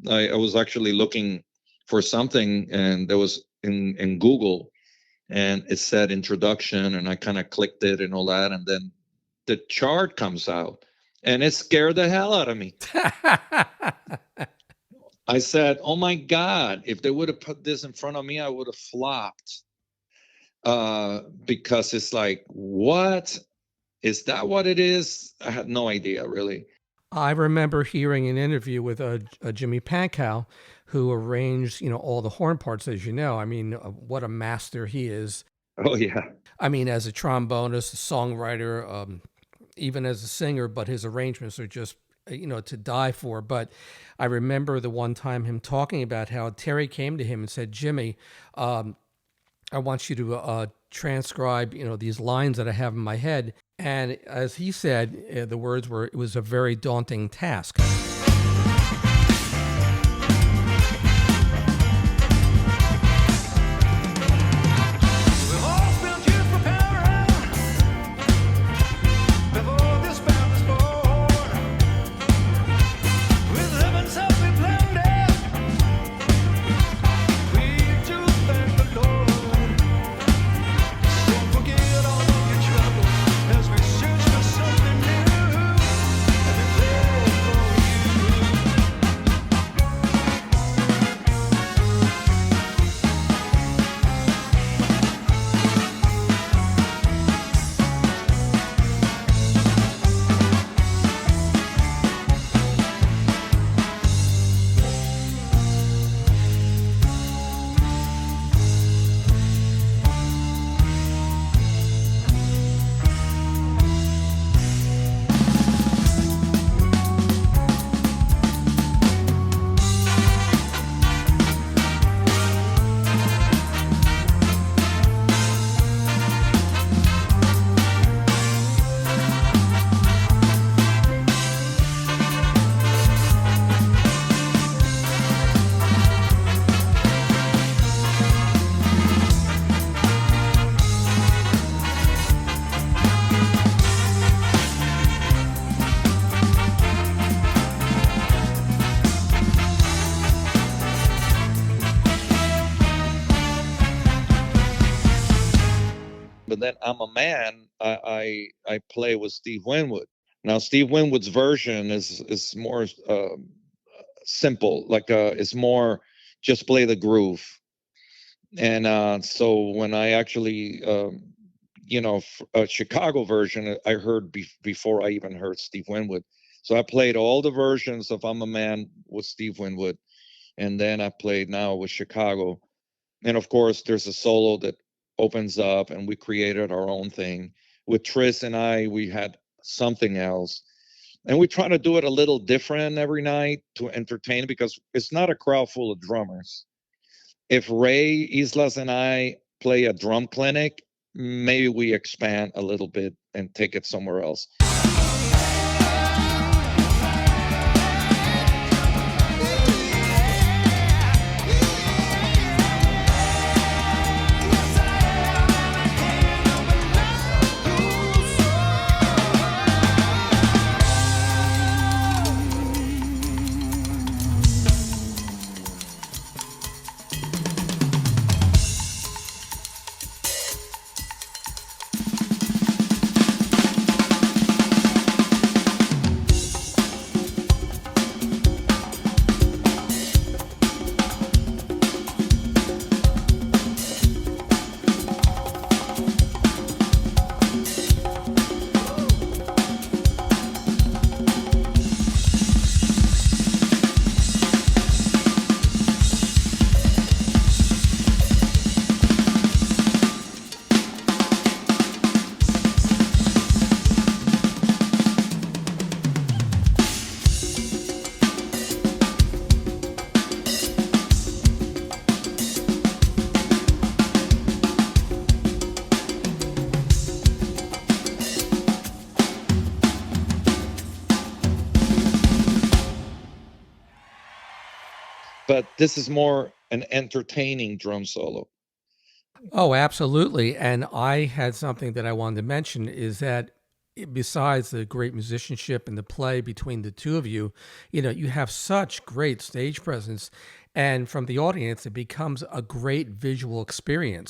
I was actually looking for something, and there was in Google, and it said introduction, and I kind of clicked it and all that, and then the chart comes out, and it scared the hell out of me. I said, oh my God, if they would have put this in front of me, I would have flopped. Because it's like, what? Is that what it is? I had no idea, really. I remember hearing an interview with Jimmy Pankow, who arranged, you know, all the horn parts, as you know. I mean, what a master he is. Oh, yeah. I mean, as a trombonist, a songwriter, even as a singer, but his arrangements are just, you know, to die for. But I remember the one time him talking about how Terry came to him and said, Jimmy, I want you to transcribe, you know, these lines that I have in my head. And as he said, the words were, it was a very daunting task. but then I'm a man. I play with Steve Winwood. Now Steve Winwood's version is more simple, like it's more just play the groove. And so when I actually, a Chicago version, I heard before I even heard Steve Winwood. So I played all the versions of I'm a Man with Steve Winwood, and then I played now with Chicago. And of course, there's a solo that opens up, and we created our own thing. With Tris and I, we had something else. And we try to do it a little different every night to entertain because it's not a crowd full of drummers. If Ray Islas and I play a drum clinic, maybe we expand a little bit and take it somewhere else. But this is more an entertaining drum solo. Oh, absolutely. And I had something that I wanted to mention is that besides the great musicianship and the play between the two of you, you have such great stage presence. And from the audience, it becomes a great visual experience.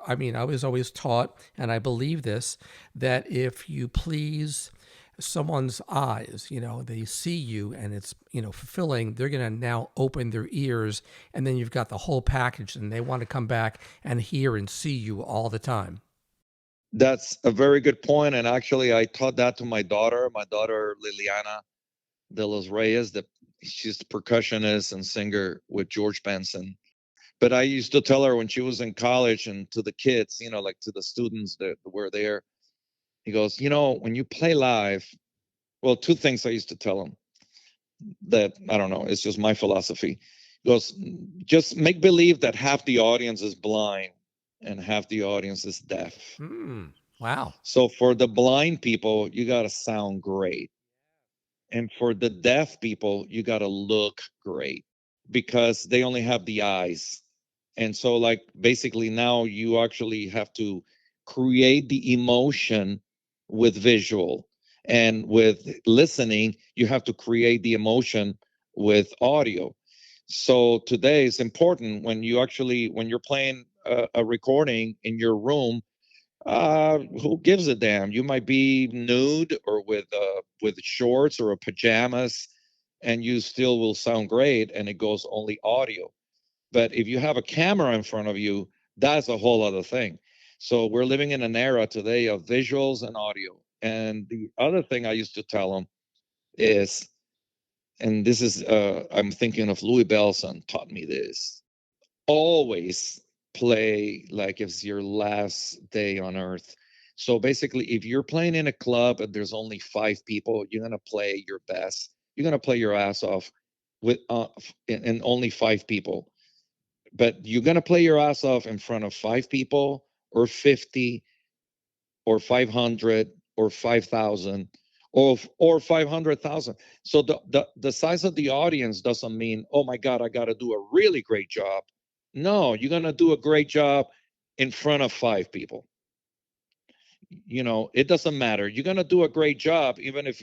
I mean, I was always taught, and I believe this, that if you please someone's eyes, they see you and it's, fulfilling, they're going to now open their ears, and then you've got the whole package and they want to come back and hear and see you all the time. That's a very good point. And actually, I taught that to my daughter Liliana de los Reyes, she's the percussionist and singer with George Benson. But I used to tell her when she was in college and to the kids, like to the students that were there, he goes, when you play live, well, two things I used to tell him that, I don't know, it's just my philosophy. He goes, just make believe that half the audience is blind and half the audience is deaf. Wow. So for the blind people, you got to sound great. And for the deaf people, you got to look great because they only have the eyes. And so, like, basically, now you actually have to create the emotion with visual. And with listening, you have to create the emotion with audio. So today is important when you're playing a recording in your room. Who gives a damn? You might be nude or with shorts or a pajamas, and you still will sound great, and it goes only audio. But if you have a camera in front of you, that's a whole other thing. So we're living in an era today of visuals and audio. And the other thing I used to tell them is, and this is, I'm thinking of Louis Bellson taught me this. Always play like it's your last day on earth. So basically, if you're playing in a club and there's only 5 people, you're gonna play your best. You're gonna play your ass off with and only 5 people. But you're gonna play your ass off in front of 5 people or 50 or 500 or 5,000 or 500,000. So the size of the audience doesn't mean, oh my God, I got to do a really great job. No, you're going to do a great job in front of 5 people. It doesn't matter. You're going to do a great job even if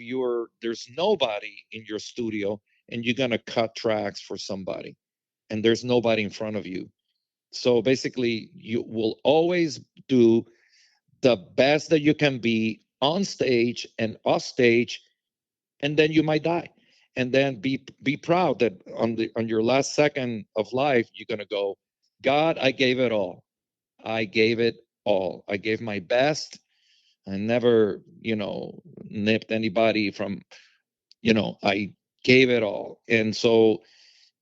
there's nobody in your studio and you're going to cut tracks for somebody and there's nobody in front of you. So basically, you will always do the best that you can be on stage and off stage, and then you might die. And then be proud that on your last second of life, you're gonna go, God, I gave it all. I gave it all. I gave my best. I never, nipped anybody from, I gave it all. And so,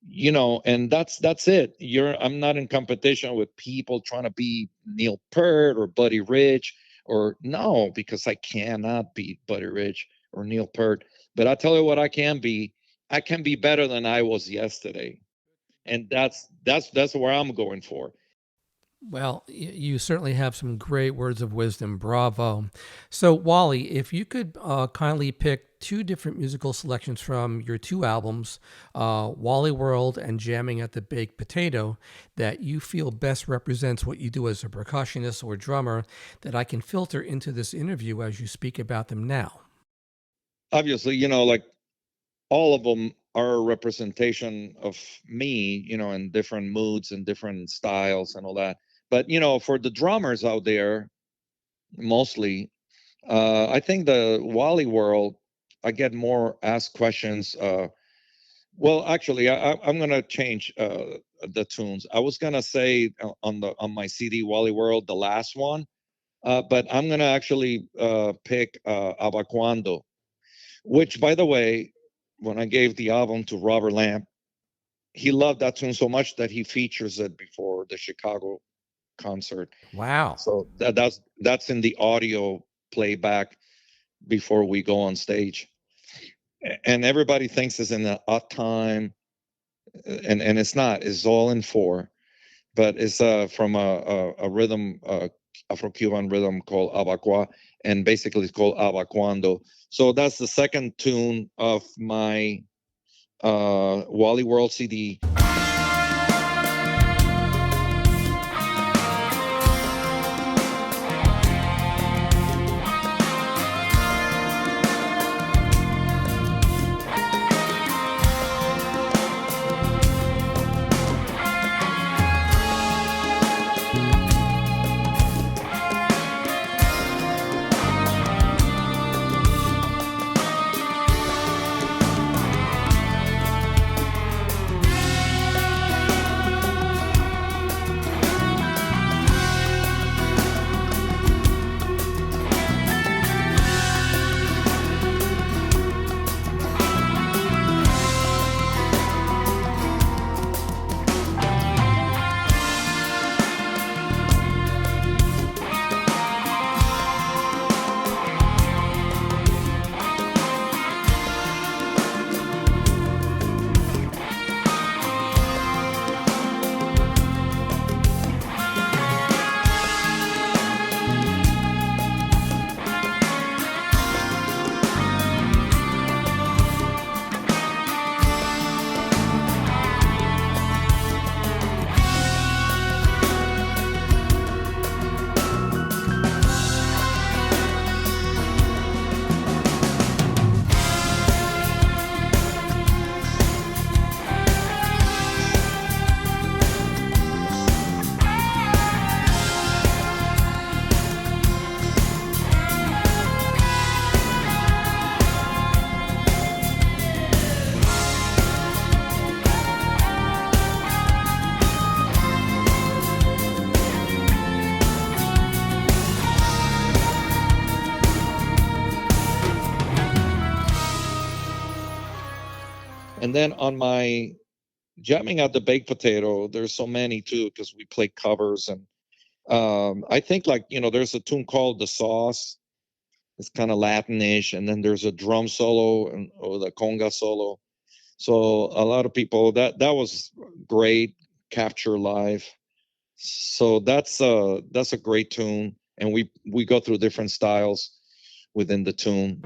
and that's it. I'm not in competition with people trying to be Neil Peart or Buddy Rich, or no, because I cannot be Buddy Rich or Neil Peart. But I tell you what, I can be. I can be better than I was yesterday, and that's where I'm going for. Well, you certainly have some great words of wisdom. Bravo. So, Wally, if you could kindly pick two different musical selections from your two albums, Wally World and Jamming at the Baked Potato, that you feel best represents what you do as a percussionist or drummer, that I can filter into this interview as you speak about them now. Obviously, like all of them are a representation of me, in different moods and different styles and all that. But for the drummers out there, mostly, I think the Wally World, I get more asked questions. Well, actually, I'm gonna change the tunes. I was gonna say on my CD Wally World, the last one, but I'm gonna actually pick Abacuando, which, by the way, when I gave the album to Robert Lamb, he loved that tune so much that he features it before the Chicago concert. Wow. So that's in the audio playback before we go on stage. And everybody thinks it's in an odd time, and it's not. It's all in four, but it's from a rhythm, Afro-Cuban rhythm called Abacua, and basically it's called Abacuando. So that's the second tune of my Wally World CD. And then on my Jamming at the Baked Potato, there's so many too, because we play covers. And I think, there's a tune called The Sauce. It's kind of Latinish. And then there's a drum solo or the conga solo. So a lot of people, that was great, capture live. So that's a great tune. And we go through different styles within the tune.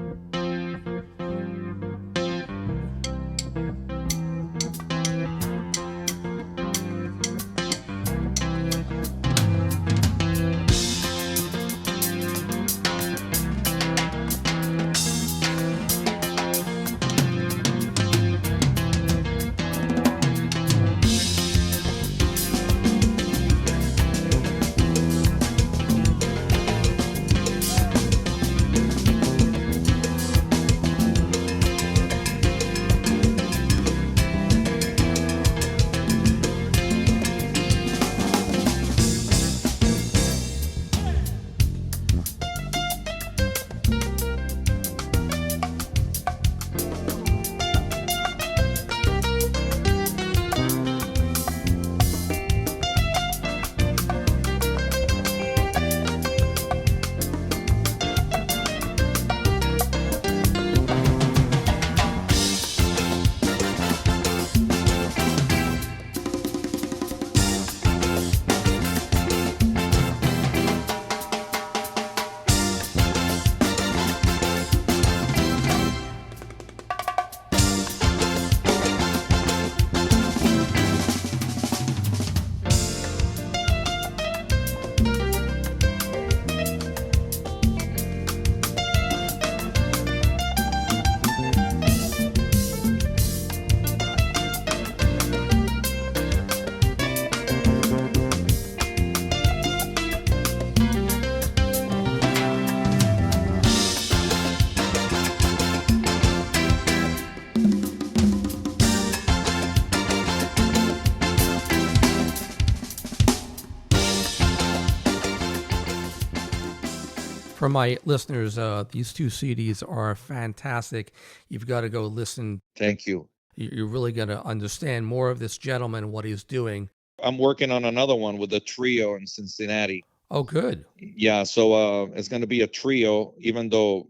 For my listeners, these two CDs are fantastic. You've got to go listen. Thank you. You're really going to understand more of this gentleman and what he's doing. I'm working on another one with a trio in Cincinnati. Oh, good. Yeah, so it's going to be a trio, even though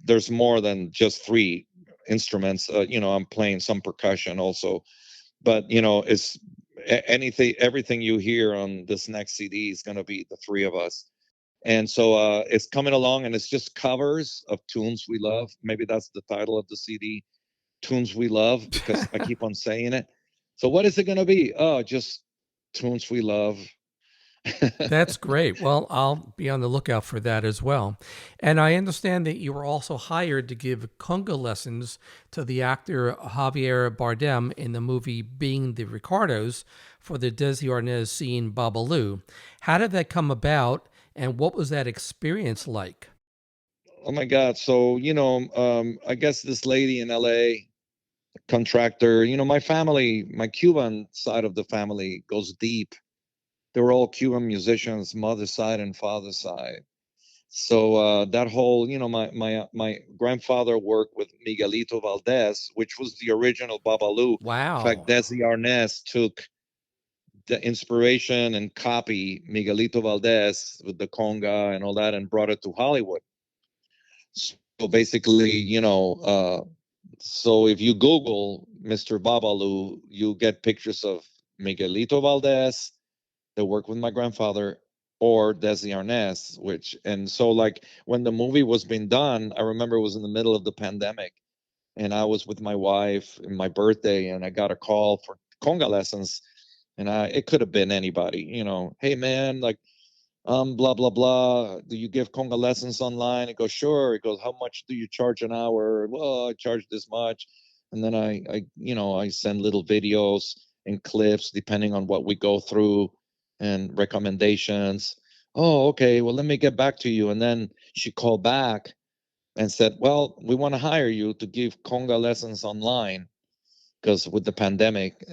there's more than just three instruments. I'm playing some percussion also, but it's anything, everything you hear on this next CD is going to be the three of us. And so it's coming along, and it's just covers of tunes we love. Maybe that's the title of the CD, Tunes We Love, because I keep on saying it. So what is it going to be? Oh, just tunes we love. That's great. Well, I'll be on the lookout for that as well. And I understand that you were also hired to give conga lessons to the actor Javier Bardem in the movie Being the Ricardos for the Desi Arnaz scene Babalu. How did that come about, and what was that experience like? Oh my God. So, I guess this lady in LA, contractor, my family, my Cuban side of the family goes deep. They were all Cuban musicians, mother's side and father's side. So that whole, my grandfather worked with Miguelito Valdez, which was the original Babalu. In fact, Wow. Desi Arnaz took the inspiration and copy Miguelito Valdez with the conga and all that and brought it to Hollywood. So basically, so if you Google Mr. Babalu, you get pictures of Miguelito Valdez that worked with my grandfather or Desi Arnaz, and so like when the movie was being done, I remember it was in the middle of the pandemic and I was with my wife in my birthday and I got a call for conga lessons and it could have been anybody, hey man, like blah blah blah. Do you give conga lessons online? It goes, sure. It goes, how much do you charge an hour? Well, I charge this much. And then I send little videos and clips depending on what we go through and recommendations. Oh, okay. Well, let me get back to you. And then she called back and said, well, we want to hire you to give conga lessons online because with the pandemic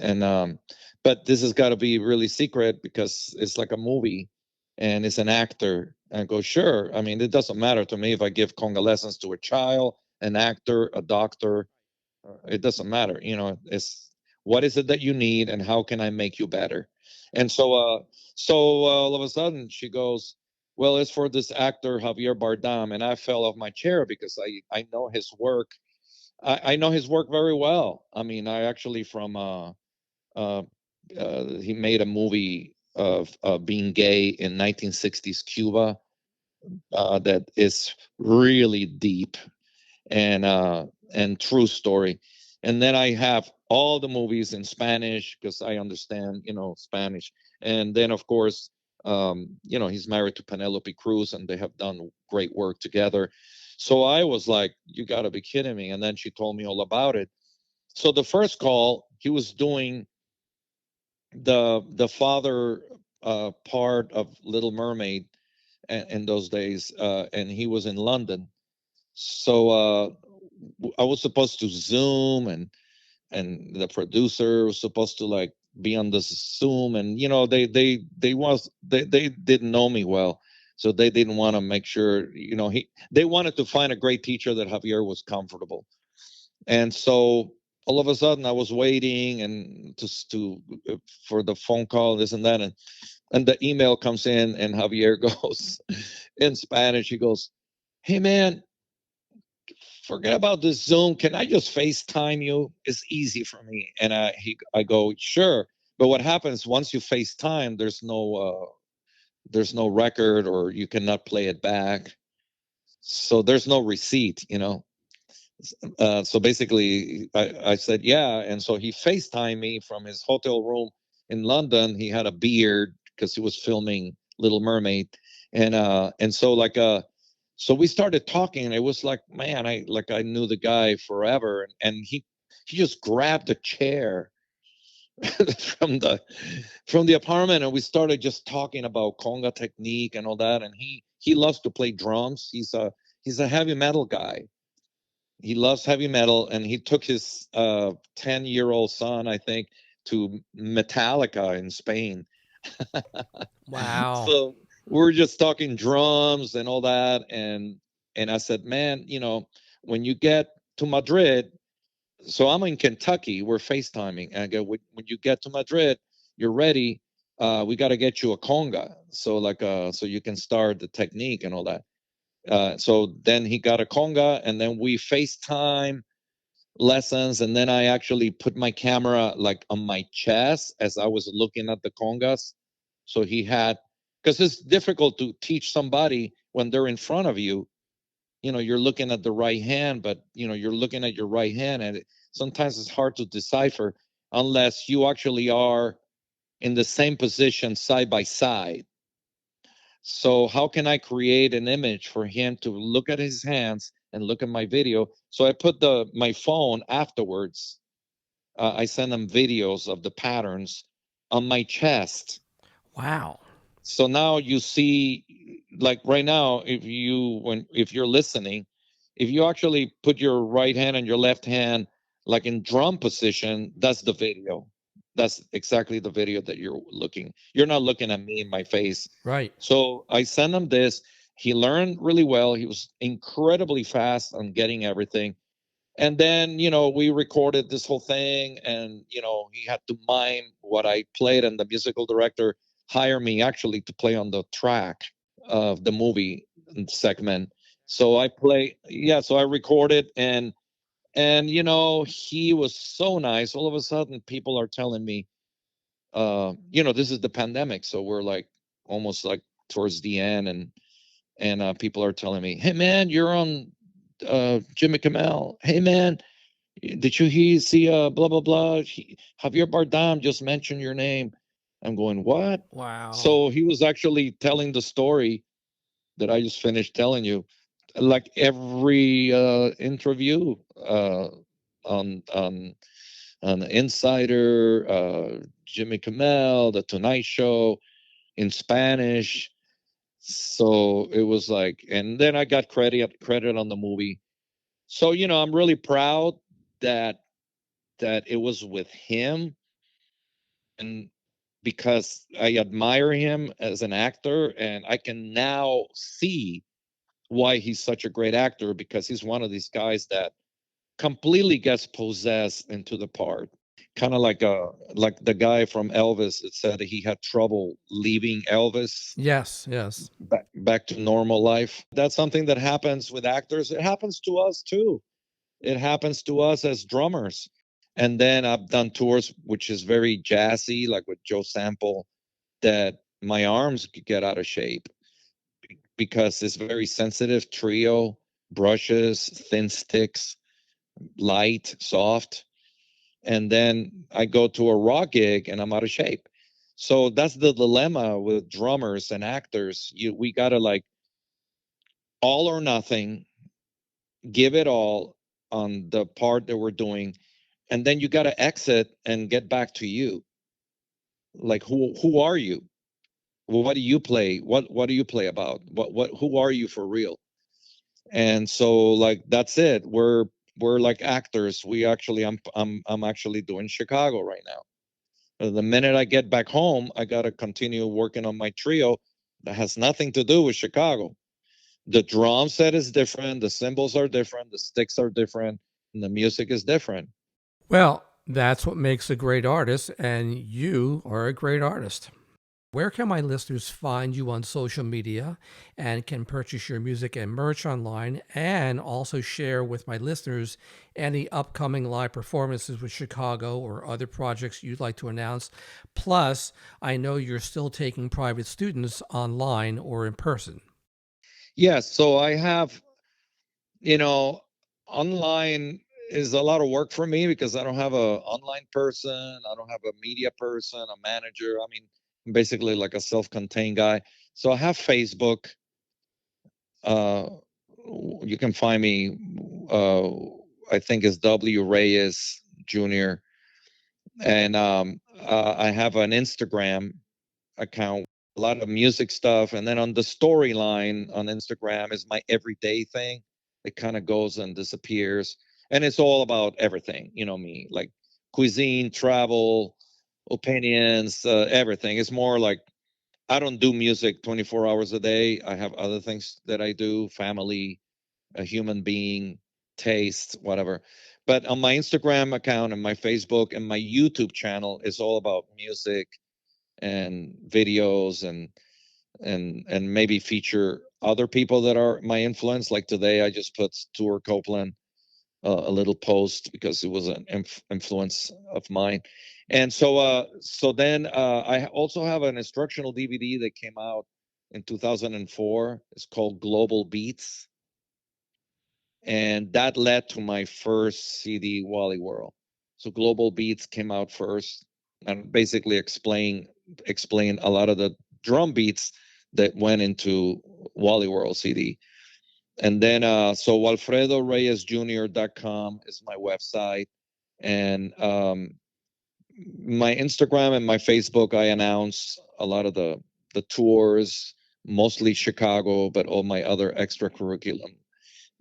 but this has got to be really secret because it's like a movie and it's an actor and I go sure. I mean, it doesn't matter to me if I give conga lessons to a child, an actor, a doctor. It doesn't matter, it's what is it that you need and how can I make you better. And so all of a sudden she goes, well, it's for this actor Javier Bardem, and I fell off my chair because I know his work. I know his work very well. I mean, I actually uh, he made a movie of being gay in 1960s Cuba that is really deep and true story. And then I have all the movies in Spanish because I understand, Spanish. And then of course, he's married to Penelope Cruz, and they have done great work together. So I was like, you got to be kidding me. And then she told me all about it. So the first call, he was doing the father part of Little Mermaid in those days, and he was in London. So I was supposed to Zoom, and the producer was supposed to like be on the Zoom, and they didn't know me well, so they didn't want to make sure they wanted to find a great teacher that Javier was comfortable. And so all of a sudden I was waiting and to for the phone call, this and that, and the email comes in, and Javier goes in Spanish. He goes, "Hey man, forget about this Zoom. Can I just FaceTime you? It's easy for me." And I go, "Sure." But what happens once you FaceTime? There's no record, or you cannot play it back. So there's no receipt. So basically, I said, yeah. And so he FaceTimed me from his hotel room in London. He had a beard because he was filming Little Mermaid. And so so we started talking, and it was like, man, I knew the guy forever. And he just grabbed a chair from the apartment, and we started just talking about conga technique and all that. And he loves to play drums. He's a heavy metal guy. He loves heavy metal, and he took his 10-year-old son, I think, to Metallica in Spain. Wow. So we were just talking drums and all that, and I said, man, when you get to Madrid, so I'm in Kentucky, we're FaceTiming, and I go, when you get to Madrid, you're ready. We got to get you a conga, so so you can start the technique and all that. So then he got a conga, and then we FaceTime lessons, and then I actually put my camera like on my chest as I was looking at the congas. So he had, because it's difficult to teach somebody when they're in front of you. You're looking at the right hand, but you're looking at your right hand, and sometimes it's hard to decipher unless you actually are in the same position side by side. So how can I create an image for him to look at his hands and look at my video? So I put my phone afterwards. I send them videos of the patterns on my chest. Wow. So now you see, like right now, if you're listening, if you actually put your right hand and your left hand like in drum position, that's the video. That's exactly the video that you're looking. You're not looking at me in my face. Right. So I sent him this. He learned really well. He was incredibly fast on getting everything. And then, we recorded this whole thing, and, he had to mime what I played, and the musical director hired me actually to play on the track of the movie segment. So so I recorded, and he was so nice. All of a sudden people are telling me, this is the pandemic, so we're like almost like towards the end, and people are telling me, hey man, you're on Jimmy Kimmel. Hey man, did you see blah blah blah? Javier Bardem just mentioned your name. I'm going, what? Wow. So he was actually telling the story that I just finished telling you, like every interview on on on the Insider, Jimmy Kimmel, The Tonight Show in Spanish. So it was like, and then I got credit on the movie. So I'm really proud that it was with him, and because I admire him as an actor, and I can now see why he's such a great actor, because he's one of these guys that completely gets possessed into the part. Kind of like the guy from Elvis that said that he had trouble leaving Elvis Yes, yes. back to normal life. That's something that happens with actors. It happens to us too. It happens to us as drummers. And then I've done tours which is very jazzy, like with Joe Sample, that my arms get out of shape because it's very sensitive trio, brushes, thin sticks, light, soft. And then I go to a rock gig and I'm out of shape. So that's the dilemma with drummers and actors. We gotta like all or nothing, give it all on the part that we're doing, and then you gotta exit and get back to you. Like who are you? What do you play? What do you play about? What who are you for real? And so like that's it. We're like actors. We actually I'm actually doing Chicago right now. The minute I get back home, I got to continue working on my trio that has nothing to do with Chicago. The drum set is different, the cymbals are different, the sticks are different, and the music is different. Well, that's what makes a great artist, and you are a great artist. Where can my listeners find you on social media and can purchase your music and merch online, and also share with my listeners any upcoming live performances with Chicago or other projects you'd like to announce? Plus, I know you're still taking private students online or in person. Yes, so I have, you know, online is a lot of work for me because I don't have a online person, I don't have a media person, a manager. I mean, I'm basically like a self-contained guy. So I have Facebook. Uh, you can find me. Uh, I think it's W Reyes Jr. And I have an Instagram account, a lot of music stuff, and then on the storyline on Instagram is my everyday thing. It kind of goes and disappears, and it's all about everything. Me, like cuisine, travel, opinions, everything. It's more like I don't do music 24 hours a day. I have other things that I do, family, a human being, taste, whatever. But on my Instagram account and my Facebook and my YouTube channel is all about music and videos and maybe feature other people that are my influence. Like today, I just put Stuart Copeland a little post because it was an influence of mine. And so then I also have an instructional DVD that came out in 2004. It's called Global Beats, and that led to my first CD, Wally World. So Global Beats came out first, and basically explain a lot of the drum beats that went into Wally World CD. And then so walfredoreyesjr.com is my website, and my Instagram and my Facebook, I announce a lot of the tours, mostly Chicago, but all my other extracurriculum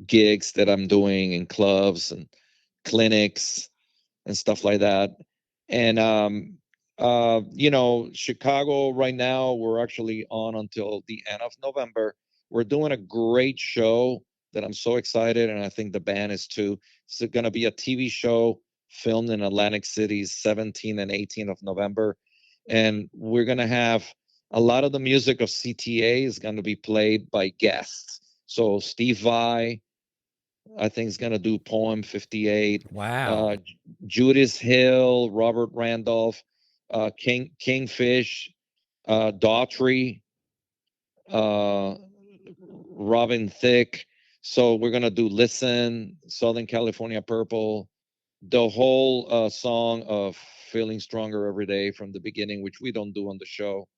gigs that I'm doing in clubs and clinics and stuff like that. And Chicago right now, we're actually on until the end of November. We're doing a great show that I'm so excited, and I think the band is too. It's going to be a TV show filmed in Atlantic City, 17 and 18 of November, and we're going to have a lot of the music of CTA is going to be played by guests. So Steve Vai, I think, is going to do Poem 58. Wow. Judith Hill, Robert Randolph, Kingfish, Daughtry, uh, Robin Thicke. So we're going to do Listen, Southern California Purple, the whole song of Feeling Stronger Every Day from the beginning, which we don't do on the show.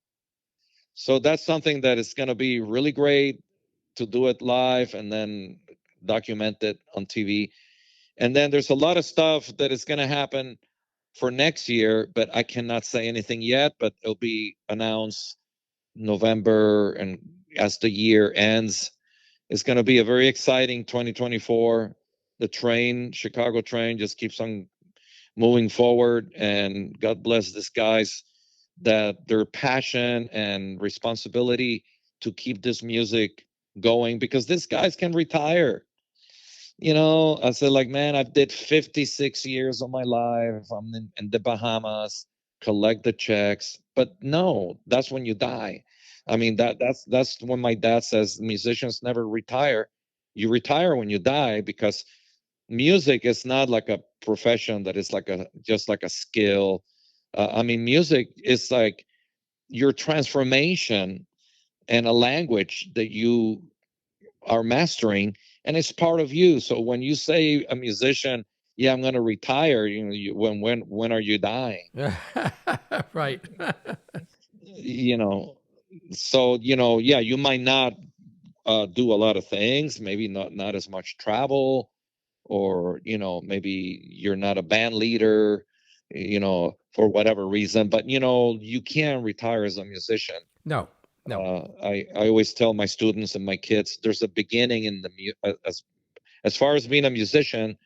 So that's something that is going to be really great to do it live and then document it on TV. And then there's a lot of stuff that is going to happen for next year, but I cannot say anything yet, but it'll be announced November. And as the year ends, it's going to be a very exciting 2024. The train, Chicago train, just keeps on moving forward. And God bless these guys that their passion and responsibility to keep this music going, because these guys can retire. I said, like, man, I've did 56 years of my life. I'm in the Bahamas, collect the checks. But no, that's when you die. I mean, that's when my dad says musicians never retire. You retire when you die, because music is not like a profession that is like a just like a skill. I mean, music is like your transformation and a language that you are mastering, and it's part of you. So when you say a musician, yeah, I'm going to retire, when are you dying? Right. you know so yeah, you might not do a lot of things, maybe not as much travel, or maybe you're not a band leader, for whatever reason, but you can retire as a musician. No, no. I always tell my students and my kids, there's a beginning in as far as being a musician.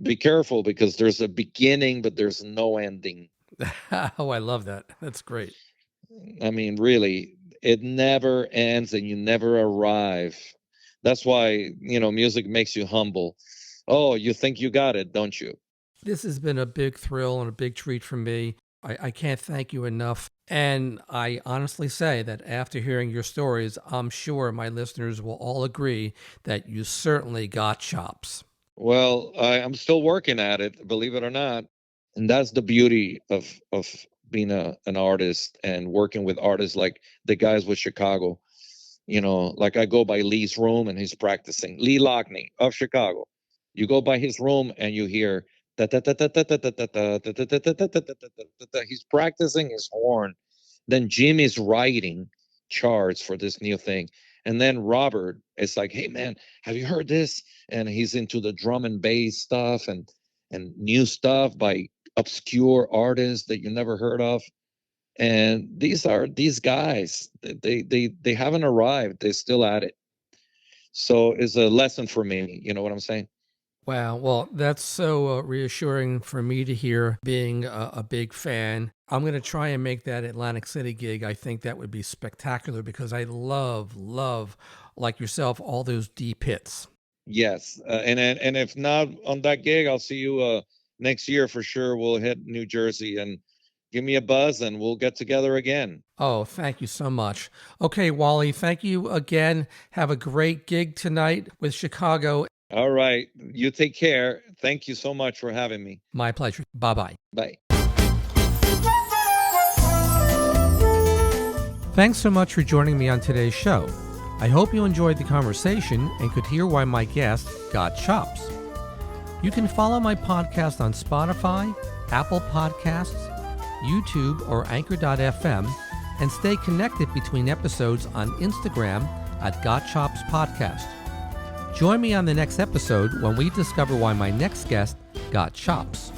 Be careful, because there's a beginning, but there's no ending. Oh, I love that. That's great. I mean, really, it never ends and you never arrive. That's why, music makes you humble. Oh, you think you got it, don't you? This has been a big thrill and a big treat for me. I can't thank you enough. And I honestly say that after hearing your stories, I'm sure my listeners will all agree that you certainly got chops. Well, I'm still working at it, believe it or not. And that's the beauty of being an artist and working with artists like the guys with Chicago. Like, I go by Lee's room and he's practicing. Lee Lockney of Chicago. You go by his room and you hear he's practicing his horn. Then Jim is writing charts for this new thing. And then Robert is like, hey man, have you heard this? And he's into the drum and bass stuff and new stuff by obscure artists that you never heard of. And these guys, they haven't arrived, they're still at it. So it's a lesson for me, you know what I'm saying? Wow. Well, that's so reassuring for me to hear, being a big fan. I'm going to try and make that Atlantic City gig. I think that would be spectacular because I love, like yourself, all those deep hits. Yes, and if not on that gig, I'll see you next year for sure. We'll hit New Jersey and give me a buzz, and we'll get together again. Oh, thank you so much. Okay, Wally, thank you again. Have a great gig tonight with Chicago. All right, you take care. Thank you so much for having me. My pleasure. Bye-bye. Bye. Thanks so much for joining me on today's show. I hope you enjoyed the conversation and could hear why my guest got chops. You can follow my podcast on Spotify, Apple Podcasts, YouTube, or Anchor.fm, and stay connected between episodes on Instagram at Got Chops Podcast. Join me on the next episode when we discover why my next guest got chops.